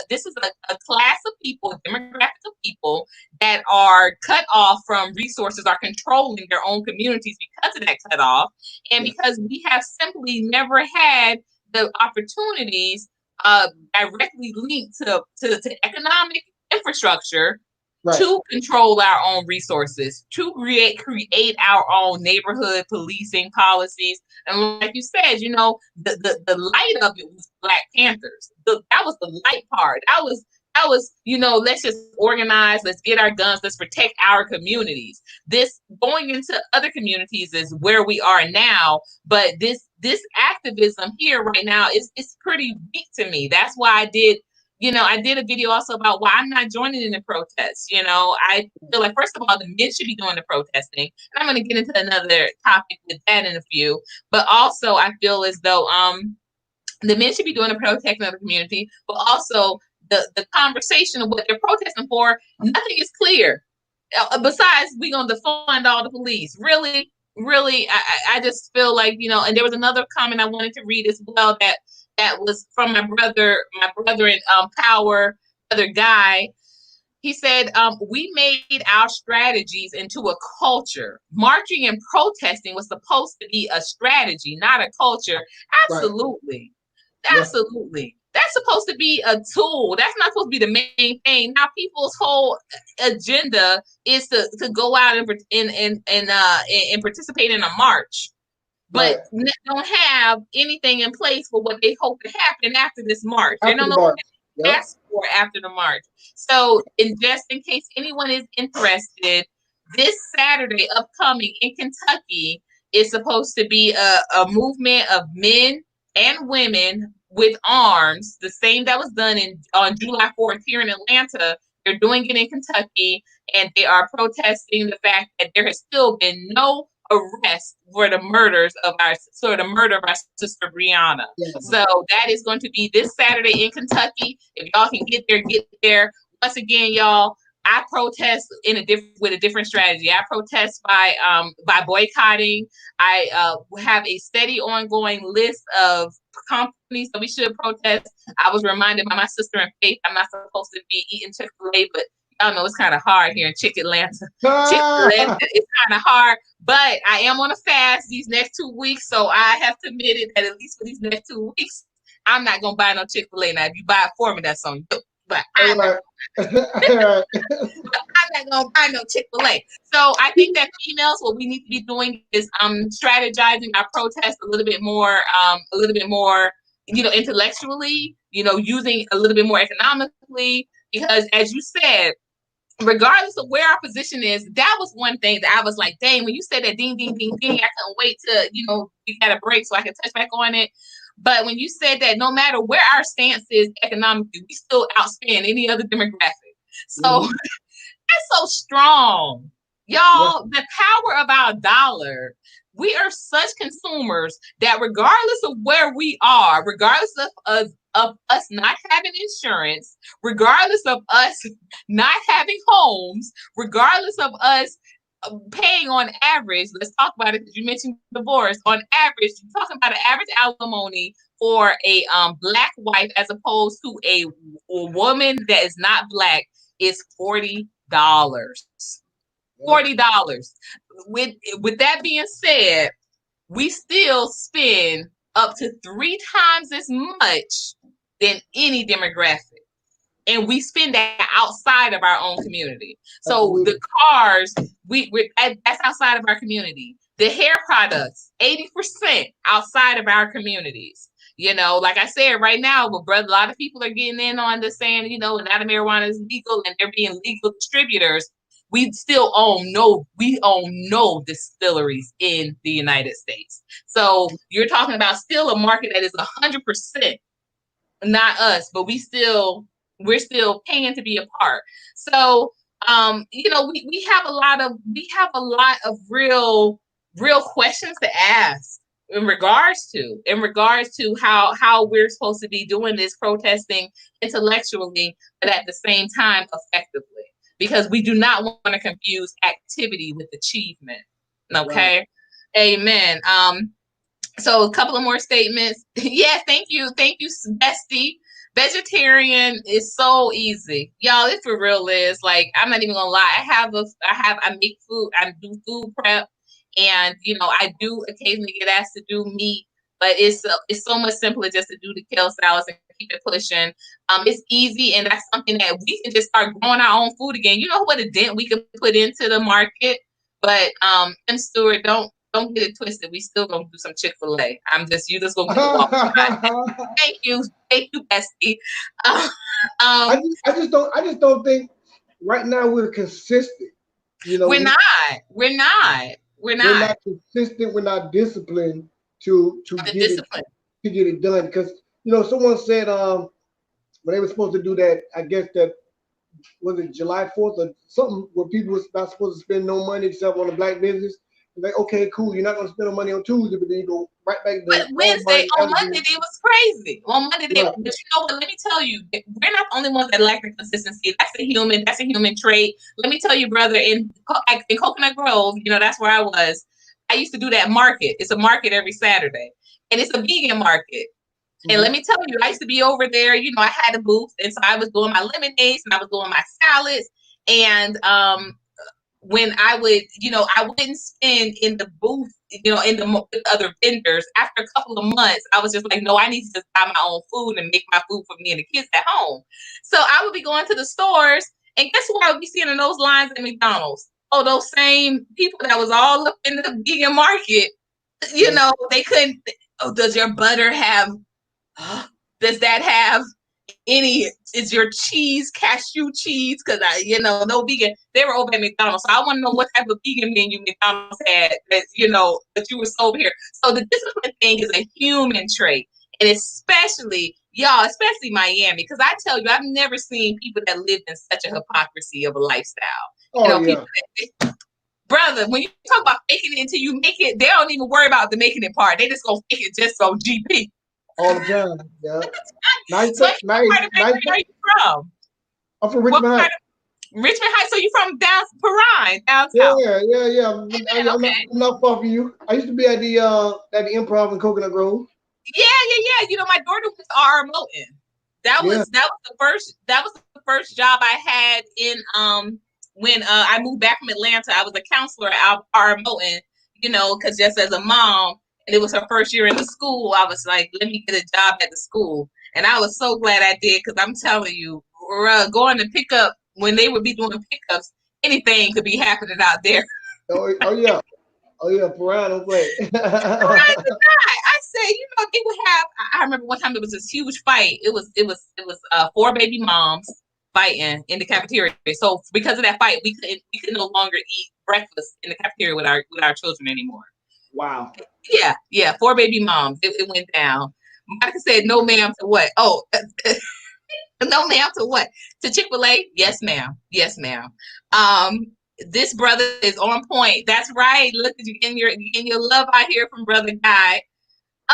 class of people, a demographic of people that are cut off from resources, are controlling their own communities because of that cutoff, and because we have simply never had the opportunities directly linked to economic infrastructure. Right. To control our own resources, to create our own neighborhood policing policies. And like you said, the light of it was Black Panthers. That was the light part. That was, let's just organize, let's get our guns, let's protect our communities. This going into other communities is where we are now, but this activism here right now is pretty weak to me. That's why I did a video also about why I'm not joining in the protests. I feel like, first of all, the men should be doing the protesting. And I'm going to get into another topic with that in a few. But also, I feel as though the men should be doing the protesting of the community, but also the conversation of what they're protesting for, nothing is clear. Besides, we're going to defund all the police. Really, I just feel like, and there was another comment I wanted to read as well that was from my brother in Power, Brother Guy. He said, we made our strategies into a culture. Marching and protesting was supposed to be a strategy, not a culture. Absolutely. Right. Absolutely. Yeah. That's supposed to be a tool. That's not supposed to be the main thing. Now, people's whole agenda is to go out and participate in a march. Right. but don't have anything in place for what they hope to happen after this March. They After don't the know what March. they Yep. ask for after the March. So, just in case anyone is interested, this Saturday upcoming in Kentucky is supposed to be a movement of men and women with arms, the same that was done on July 4th here in Atlanta. They're doing it in Kentucky, and they are protesting the fact that there has still been no arrest for the murder of our sister Brianna. Yeah. So that is going to be this Saturday in Kentucky. If y'all can get there, get there. Once again, y'all, I protest with a different strategy. I protest by boycotting. I have a steady ongoing list of companies that we should protest. I was reminded by my sister in faith I'm not supposed to be eating Chick-fil-A, but y'all know it's kind of hard here in Atlanta. Atlanta is kind of hard, but I am on a fast these next 2 weeks, so I have committed that at least for these next 2 weeks, I'm not gonna buy no Chick-fil-A. Now, if you buy it for me, that's on you. But I'm not gonna buy no Chick-fil-A. So I think that females, what we need to be doing is strategizing our protest a little bit more, intellectually, using a little bit more economically, because as you said, regardless of where our position is, that was one thing that I was like, dang, when you said that ding, ding, ding, ding, I couldn't wait to, we had a break so I could touch back on it. But when you said that no matter where our stance is economically, we still outspend any other demographic. So that's so strong. Y'all, the power of our dollar. We are such consumers that regardless of where we are, regardless of us not having insurance, regardless of us not having homes, regardless of us paying on average, let's talk about it because you mentioned divorce. On average, you're talking about an average alimony for a Black wife as opposed to a woman that is not Black is $40. $40. With that being said, we still spend up to 3 times as much than any demographic. And we spend that outside of our own community. So the cars, that's outside of our community. The hair products, 80% outside of our communities. Like I said, right now, a lot of people are getting in on this saying, now that marijuana is legal and they're being legal distributors. We own no distilleries in the United States. So you're talking about still a market that is 100% not us, but we're still paying to be a part. So we have a lot of real questions to ask in regards to how we're supposed to be doing this protesting intellectually, but at the same time effectively, because we do not want to confuse activity with achievement. Okay. Right. Amen. So a couple of more statements. Yeah, thank you, bestie. Vegetarian is so easy, y'all. It for real is. Like, I'm not even gonna lie. I make food. I do food prep, and I do occasionally get asked to do meat, but it's so much simpler just to do the kale salads and keep it pushing. It's easy, and that's something that we can just start growing our own food again. You know what a dent we can put into the market, but and Stuart, don't get it twisted. We still gonna do some Chick-fil-A. You just gonna get the walk. Thank you, bestie. I just don't think right now we're consistent. We're not consistent. We're not disciplined to get it done. Because someone said when they were supposed to do that, I guess that was it July 4th or something, where people was not supposed to spend no money except on a Black business. Like, okay, cool, you're not going to spend no money on Tuesday, but then you go right back to Wednesday. On Monday, it was crazy. On Monday, but you know what? Let me tell you, we're not the only ones that lack the consistency. That's a human trait. Let me tell you, brother, in Coconut Grove, that's where I was. I used to do that market. It's a market every Saturday, and it's a vegan market. And let me tell you, I used to be over there. I had a booth, and so I was doing my lemonades and I was doing my salads. And when I would, I wouldn't spend in the booth, with other vendors. After a couple of months, I was just like, no, I need to just buy my own food and make my food for me and the kids at home. So I would be going to the stores, and guess what I would be seeing in those lines at McDonald's? Oh, those same people that was all up in the vegan market You know, they couldn't. Oh, does your butter have? Does that have any? Is your cheese cashew cheese? Because no vegan. They were over at McDonald's, so I want to know what type of vegan menu McDonald's had that that you were sold here. So the discipline thing is a human trait, and especially y'all, especially Miami, because I tell you, I've never seen people that lived in such a hypocrisy of a lifestyle. Oh yeah. People that, brother, when you talk about faking it until you make it, they don't even worry about the making it part. They just gonna fake it just so GP. All the time. Yeah. Nice, So nice, nice. where are you from? I'm from Richmond Heights. Richmond Heights. So you from downtown? Yeah. Okay. I'm not far from you. I used to be at the Improv in Coconut Grove. Yeah. My daughter was R. Moulton. That was the first job I had in when I moved back from Atlanta. I was a counselor at R. Moulton, because just as a mom, and it was her first year in the school, I was like, let me get a job at the school. And I was so glad I did, because I'm telling you, going to pick up, when they would be doing pickups, anything could be happening out there. Oh yeah, Piranha play. I said, they would have. I remember one time there was this huge fight. It was 4 baby moms fighting in the cafeteria. So because of that fight, we could no longer eat breakfast in the cafeteria with our children anymore. Wow. Yeah, 4 baby moms. It went down. Monica said, "No, ma'am." To what? Oh, no, ma'am. To what? To Chick-fil-A? Yes, ma'am. Yes, ma'am. This brother is on point. That's right. Look at you getting your love out here from Brother Guy.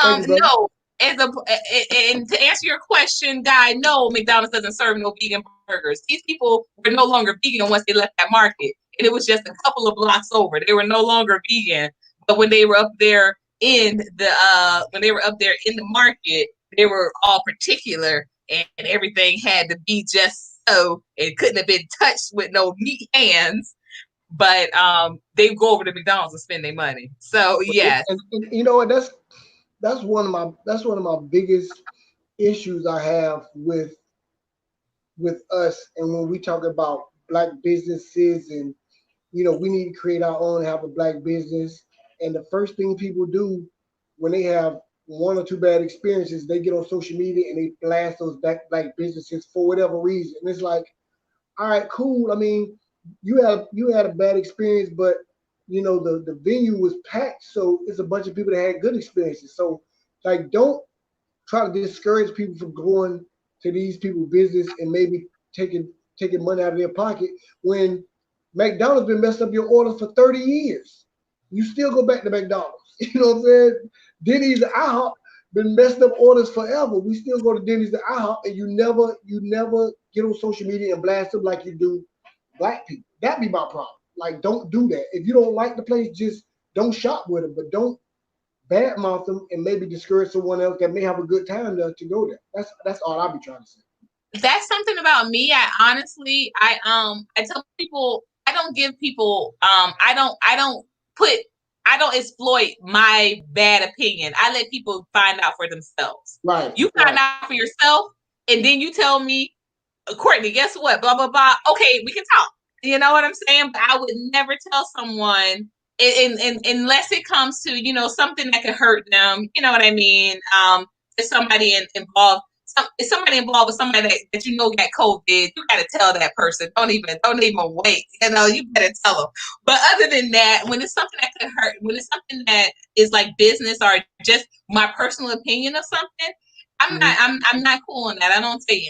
No. And to answer your question, Guy, no, McDonald's doesn't serve no vegan burgers. These people were no longer vegan once they left that market, and it was just a couple of blocks over. They were no longer vegan. But when they were up there in the market, they were all particular, and everything had to be just so. It couldn't have been touched with no meat hands. But they go over to McDonald's and spend their money. So yes, and you know what? That's one of my biggest issues I have with us. And when we talk about black businesses, and we need to create our own, have a black business. And the first thing people do when they have one or two bad experiences, they get on social media and they blast those black businesses for whatever reason. And it's like, all right, cool. I mean, you had a bad experience, but the venue was packed, so it's a bunch of people that had good experiences. So like, don't try to discourage people from going to these people's business and maybe taking money out of their pocket when McDonald's been messed up your orders for 30 years. You still go back to McDonald's. You know what I'm saying? Denny's and IHOP been messed up orders forever. We still go to Denny's and IHOP, and you never get on social media and blast them like you do black people. That'd be my problem. Like, don't do that. If you don't like the place, just don't shop with them, but don't badmouth them and maybe discourage someone else that may have a good time to go there. That's all I'll be trying to say. That's something about me. I honestly, I tell people, I don't give people, I don't exploit my bad opinion. I let people find out for themselves. Right. You find out for yourself, and then you tell me, Courtney, guess what? Blah, blah, blah. Okay, we can talk. You know what I'm saying? But I would never tell someone, unless it comes to, something that could hurt them. You know what I mean? If somebody involved, if somebody involved with somebody that got COVID, you got to tell that person. Don't even wait. You better tell them. But other than that, when it's something that could hurt, when it's something that is like business or just my personal opinion of something, I'm not cool on that. I don't say,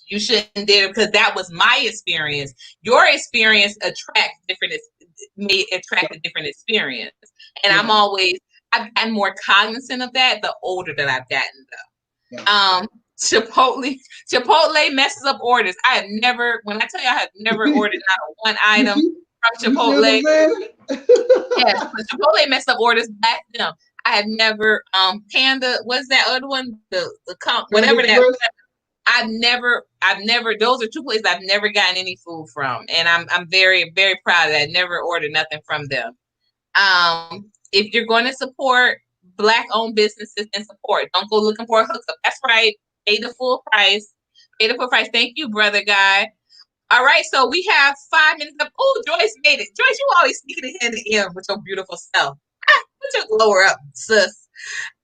you shouldn't do it because that was my experience. Your experience may attract a different experience. And I've gotten more cognizant of that the older that I've gotten though. Yeah. Chipotle messes up orders. When I tell you I have never ordered not one item from Chipotle. Yes, Chipotle messed up orders back then. I have never Panda, what's that other one? The whatever that. I've never. Those are 2 places I've never gotten any food from, and I'm very, very proud of that. Never ordered nothing from them. If you're going to support Black-owned businesses, then support. Don't go looking for a hookup. That's right. Pay the full price. Thank you, Brother Guy. All right, so we have 5 minutes up. Oh, Joyce made it. Joyce, you always sneaking in the end with your beautiful self. Put your lower up, sis.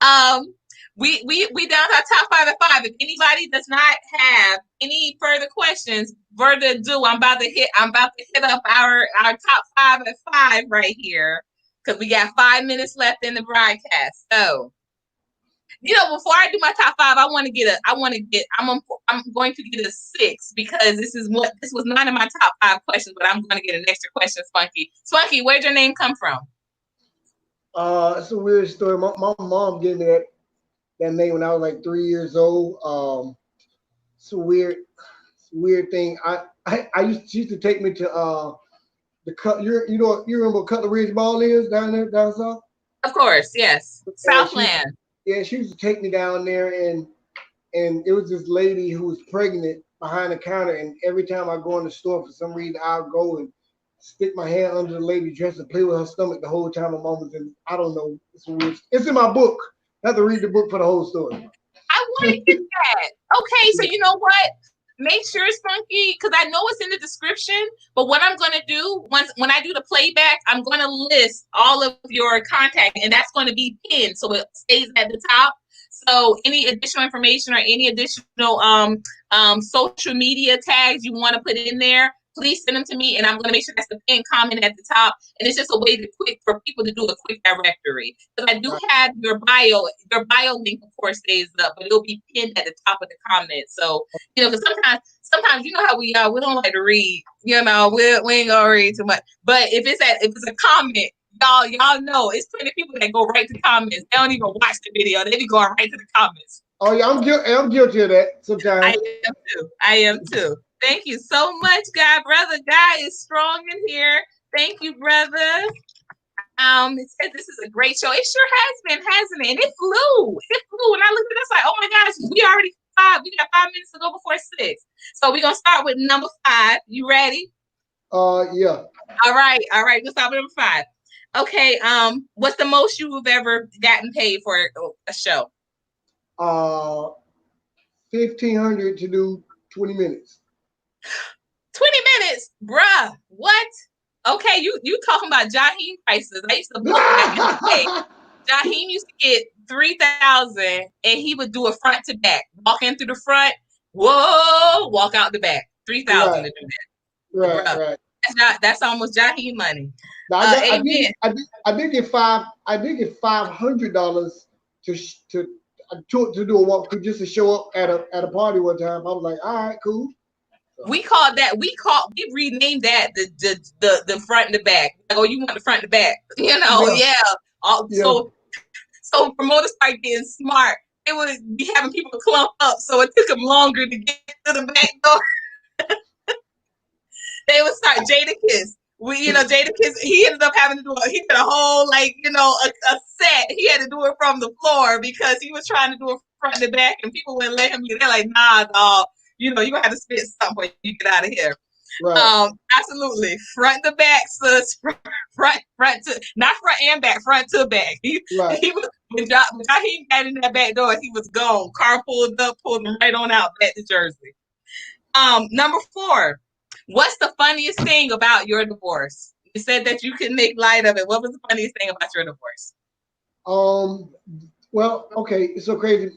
Um, we down to our top 5 at 5. If anybody does not have any further questions, further ado, I'm about to hit up our top 5 at 5 right here because we got 5 minutes left in the broadcast. So, before I do my top 5, I'm going to get a 6 because this was not in my top 5 questions, but I'm going to get an extra question, Spunky. Spunky, where'd your name come from? It's a weird story. My mom gave me that name when I was like 3 years old. It's a weird thing. She used to take me to the cut. You remember what Cutler Ridge Mall is down south? Of course, yes. Southland. She used to take me down there, and it was this lady who was pregnant behind the counter, and every time I go in the store, for some reason, I'll go and stick my hand under the lady dress and play with her stomach the whole time my mom was in. I don't know. It's in my book. I have to read the book for the whole story. I want to get that. Okay, so you know what? Make sure, Spunky, because I know it's in the description, but what I'm going to do, when I do the playback, I'm going to list all of your contact, and that's going to be pinned, so it stays at the top. So any additional information or any additional social media tags you want to put in there, please send them to me, and I'm going to make sure that's the pinned comment at the top. And it's just a way for people to do a quick directory. Because I do have your bio link, of course, stays up, but it'll be pinned at the top of the comment. So, because sometimes you know how we are, we don't like to read. We ain't gonna read too much. But if it's a comment, y'all know it's plenty of people that go right to comments. They don't even watch the video. They be going right to the comments. Oh yeah, I'm guilty of that sometimes. I am too. Thank you so much, Guy. Brother Guy is strong in here. Thank you, brother. It says this is a great show. It sure has been, hasn't it? And it flew. When I looked at it, I was like, oh my gosh, we already 5. We got 5 minutes to go before 6. So we're gonna start with number 5. You ready? Yeah. All right. Let's start with number 5. Okay. What's the most you've ever gotten paid for a show? $1,500 to do 20 minutes. 20 minutes, bruh. What? Okay, you talking about Jaheim prices. I used to book back in the day. Jaheim used to get 3,000 and he would do a front to back. Walk in through the front, whoa, walk out the back. 3,000 to do that. Right. That's almost Jaheim money. Now, I did get $500 to do a walk through just to show up at a party one time. I was like, all right, cool. We renamed that the front and the back. Like, oh, you want the front and the back? Yeah. So promoters started getting smart. They would be having people clump up, so it took them longer to get to the back door. They would start Jadakiss. Jadakiss, he ended up having to do he did a whole a set. He had to do it from the floor because he was trying to do it front and back, and people wouldn't let him. They're like, nah, dog. You're gonna have to spit something when you get out of here. Right. Absolutely. Front to back, sis. Front to not front and back, front to back. He was when he got in that back door, he was gone. Car pulled up, pulled him right on out back to Jersey. Number 4. What's the funniest thing about your divorce? You said that you could make light of it. What was the funniest thing about your divorce? Well, okay, it's so crazy.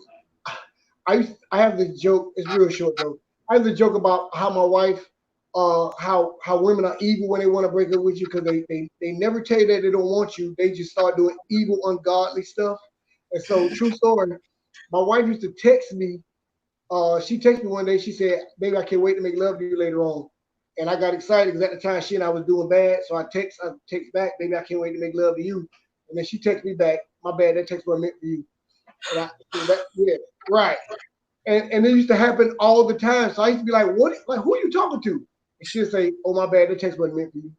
I have this joke. It's real short though. I have the joke about how my wife, how women are evil when they want to break up with you because they never tell you that they don't want you. They just start doing evil, ungodly stuff. And so, true story. My wife used to text me. She texted me one day. She said, "Baby, I can't wait to make love to you later on." And I got excited because at the time she and I was doing bad. So I text back, "Baby, I can't wait to make love to you." And then she texted me back, "My bad, that text wasn't meant for you." Right. And it used to happen all the time. So I used to be like, "What? Like, who are you talking to?" And she'd say, "Oh, my bad, that text wasn't meant for you."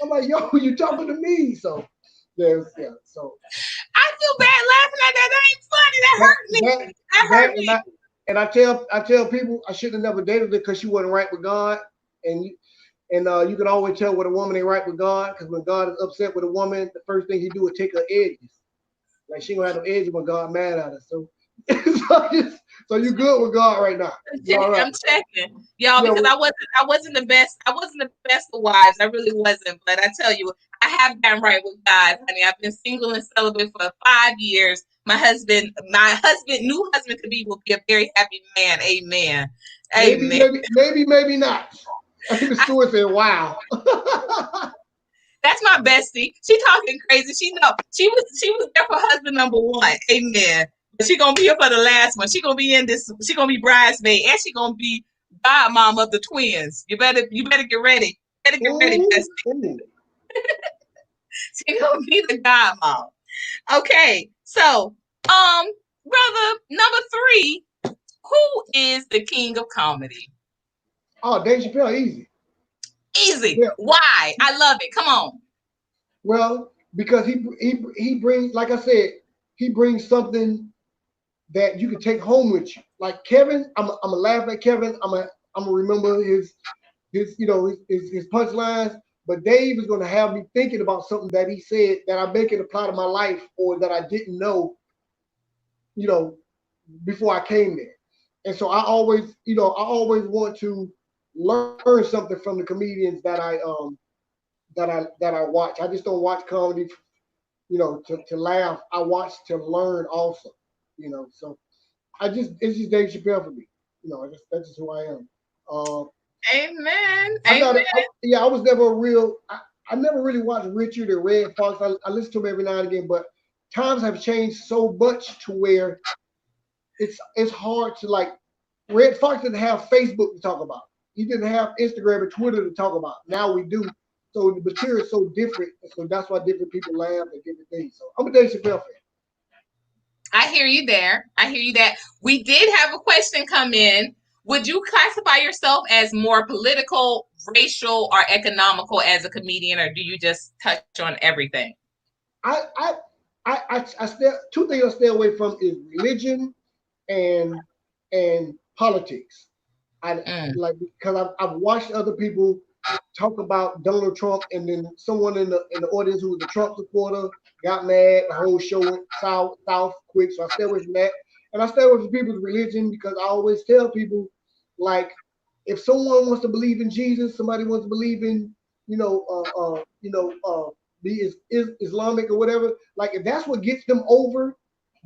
I'm like, "Yo, you talking to me?" So yeah. So I feel bad laughing at that. That ain't funny. That hurt me. That hurt me. And I tell people I should have never dated her because she wasn't right with God. And you can always tell when a woman ain't right with God because when God is upset with a woman, the first thing he do is take her edges. Like she gonna have no edges when God mad at her. So So you good with God right now? You all right? I'm checking, y'all, Yeah. because I wasn't the best. I wasn't the best of wives. I really wasn't. But I tell you, I have gotten right with God, honey. I've been single and celibate for 5 years. My new husband to be will be a very happy man. Amen. Amen. Maybe not. Even Stewart said, "Wow." That's my bestie. She talking crazy. She was there for husband number one. Amen. But she gonna be here for the last one. She gonna be in this. She gonna be bridesmaid, and she gonna be godmom of the twins. You better get ready. You better get ready, bestie. She gonna be the godmom. Okay, so brother number 3, who is the king of comedy? Oh, Dave Chappelle, easy. Easy. Yeah. Why? I love it. Come on. Well, because he brings, like I said, he brings something that you can take home with you. Like Kevin, I'm gonna laugh at Kevin. I'm gonna remember his punchlines. But Dave is gonna have me thinking about something that he said that I make it apply to my life or that I didn't know, before I came there. And so I always want to learn something from the comedians that I watch. I just don't watch comedy, to laugh. I watch to learn also, So it's just Dave Chappelle for me. That's just who I am. Amen. I was never a real. I never really watched Richard or Red Fox. I listen to him every now and again, but times have changed so much to where it's hard to like. Red Fox didn't have Facebook to talk about. He didn't have Instagram and Twitter to talk about. Now we do. So the material is so different. So that's why different people laugh at different things. So I'm a Dave Chappelle fan. I hear you there. I hear you that. We did have a question come in. Would you classify yourself as more political, racial, or economical as a comedian, or do you just touch on everything? I stay, two things I stay away from is religion and politics. Like because I've watched other people talk about Donald Trump, and then someone in the audience who was a Trump supporter got mad. The whole show went south quick, so I stay away from that. And I stay away from people's religion because I always tell people, like, if someone wants to believe in Jesus, somebody wants to believe in, be Islamic or whatever. Like, if that's what gets them over,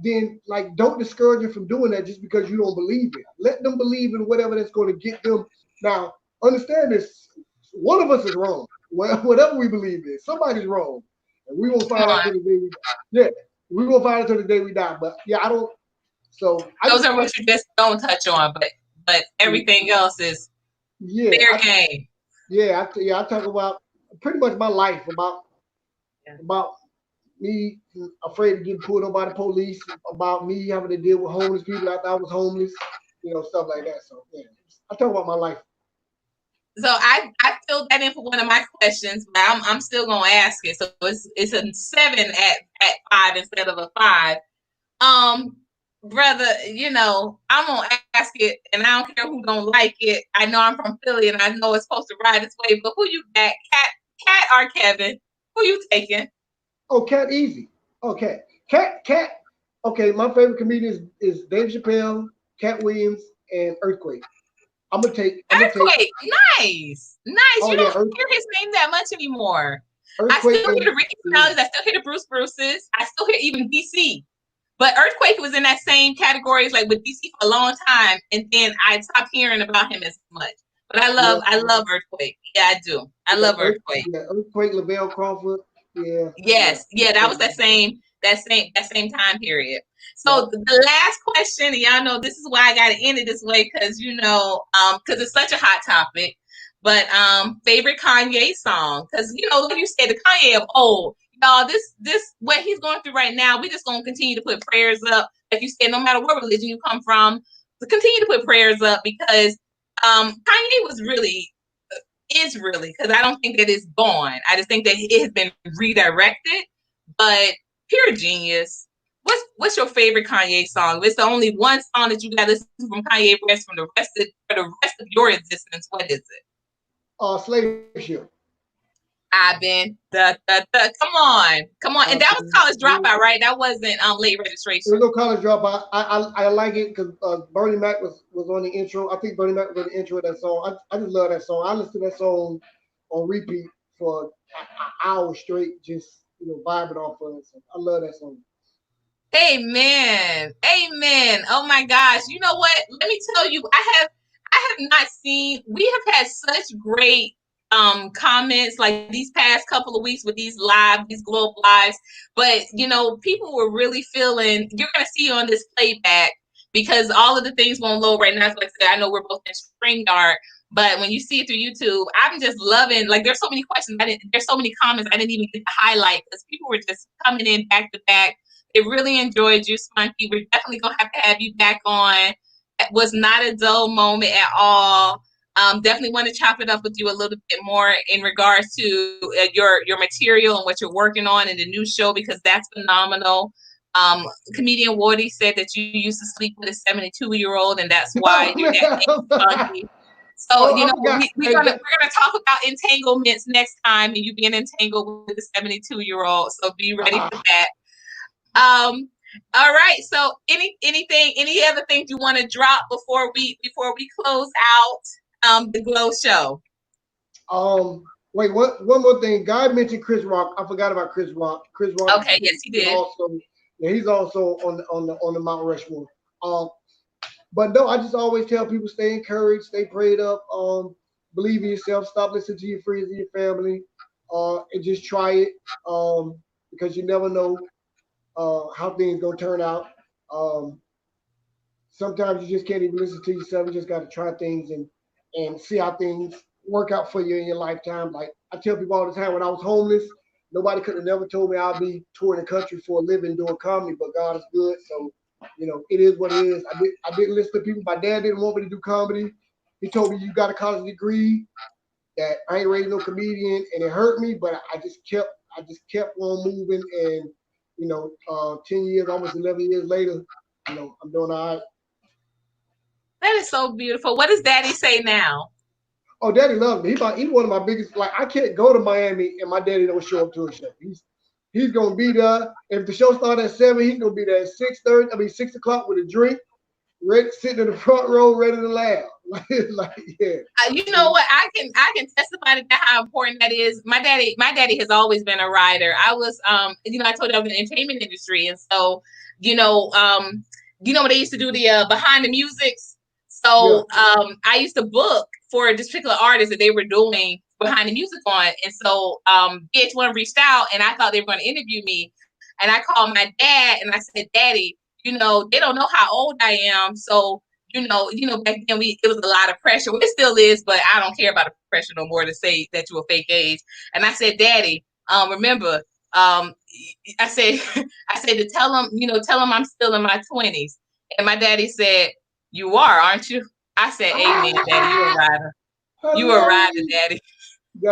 then like don't discourage them from doing that just because you don't believe it. Let them believe in whatever that's going to get them. Now, understand this: one of us is wrong. Whatever we believe in, somebody's wrong, and we won't find out until the day we die. Yeah, we won't find out until the day we die. But yeah, I don't. So those are what you just don't touch on, but everything else is fair game. Yeah, I talk about pretty much my life about me afraid of getting pulled over by the police, about me having to deal with homeless people after I was homeless, stuff like that. So yeah, I talk about my life. So I filled that in for one of my questions, but I'm still gonna ask it. So it's a 7 at 5 instead of a 5. Brother, I'm gonna ask it, and I don't care who don't like it. I know I'm from Philly, and I know it's supposed to ride its way. But who you got, Cat or Kevin? Who you taking? Oh, Cat, easy. Okay, Cat. Okay, my favorite comedian is Dave Chappelle, Cat Williams, and Earthquake. I'm gonna take Earthquake. Nice. Oh, you don't hear his name that much anymore. Earthquake, I still hear the Ricky Styles. I still hear the Bruce Bruces. I still hear even DC. But Earthquake was in that same category as like with DC for a long time, and then I stopped hearing about him as much. But I love Earthquake. Yeah, I do. I love Earthquake. Yeah, Earthquake, Lavelle Crawford. Yeah. Yes. Yeah, that was that same time period. So the last question, and y'all know this is why I got to end it this way because because it's such a hot topic. But favorite Kanye song, because like you said, the Kanye of old. Y'all, this what he's going through right now, we just gonna continue to put prayers up. Like you said, no matter what religion you come from, to continue to put prayers up because Kanye is really, because I don't think that it's gone. I just think that it has been redirected. But pure genius. What's your favorite Kanye song? If it's the only one song that you got to listen from Kanye West for the rest of your existence, what is it? Slave Ship. I've been come on. And that was college dropout, right? That wasn't late registration. There's no college dropout. I like it because Bernie Mac was on the intro. I think Bernie Mac was on the intro of that song. I just love that song. I listen to that song on repeat for an hour straight, just vibing off of it. So I love that song. Amen. Amen. Oh my gosh. You know what? Let me tell you, I have not seen, we have had such great comments like these past couple of weeks with these globe lives. But people were really feeling, you're gonna see on this playback because all of the things won't load right now. So like I said, I know we're both in StreamYard, but when you see it through YouTube, I'm just loving, like there's so many questions. There's so many comments I didn't even get to highlight because people were just coming in back to back. They really enjoyed you, Spunky. We're definitely gonna have to have you back on. It was not a dull moment at all. Definitely want to chop it up with you a little bit more in regards to your material and what you're working on in the new show because that's phenomenal. Comedian Wardy said that you used to sleep with a 72-year-old and that's why you're that Spunky. So we're gonna talk about entanglements next time and you being entangled with a 72-year-old. So be ready for that. All right. So any other things you want to drop before we close out the Glow Show? Wait, one more thing. Guy mentioned Chris Rock. I forgot about Chris Rock. Chris Rock. Okay, yes, he did. He's also on the Mount Rushmore. But no, I just always tell people stay encouraged, stay prayed up, believe in yourself, stop listening to your friends and your family, and just try it. Because you never know how things gonna turn out. Sometimes you just can't even listen to yourself. You just got to try things and see how things work out for you in your lifetime. Like I tell people all the time, when I was homeless, nobody could have never told me I'd be touring the country for a living doing comedy. But God is good, so it is what it is. I didn't listen to people. My dad didn't want me to do comedy. He told me you got a college degree. That I ain't raised no comedian, and it hurt me. But I just kept on moving, and 10 years, almost 11 years later, I'm doing all right. That is so beautiful. What does Daddy say now? Oh, Daddy loves me. He's one of my biggest. Like I can't go to Miami and my daddy don't show up to a show. He's gonna be there. If the show starts at 7, he's gonna be there at 6:30. 6 o'clock with a drink, ready, sitting in the front row, ready to laugh. Yeah. You know what? I can testify to that how important that is. My daddy has always been a writer. I was I told you I was in the entertainment industry, and so when they used to do the behind the musics. So I used to book for this particular artist that they were doing behind the music on. And so VH1 reached out and I thought they were going to interview me. And I called my dad and I said, Daddy, they don't know how old I am. So, back then it was a lot of pressure. Well, it still is, but I don't care about the pressure no more to say that you're a fake age. And I said, Daddy, remember, I said to tell him I'm still in my 20s. And my daddy said, you are, aren't you? I said, amen, Daddy. You're a rider. You a rider, Daddy.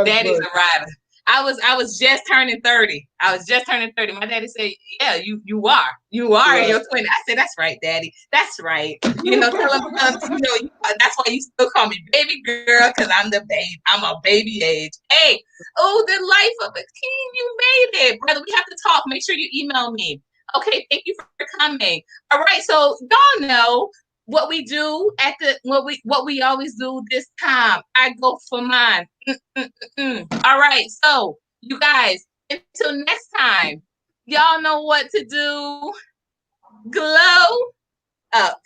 Daddy's a rider. I was just turning 30. My daddy said, yeah, you are. You are in your 20s. I said, that's right, Daddy. That's right. Tell him, that's why you still call me baby girl, because I'm the baby. I'm a baby age. Hey, the life of a king. You made it. Brother, we have to talk. Make sure you email me. Okay, thank you for coming. All right, so y'all know what we do what we always do this time. I go for mine. All right, so you guys, until next time, y'all know what to do. Glow up.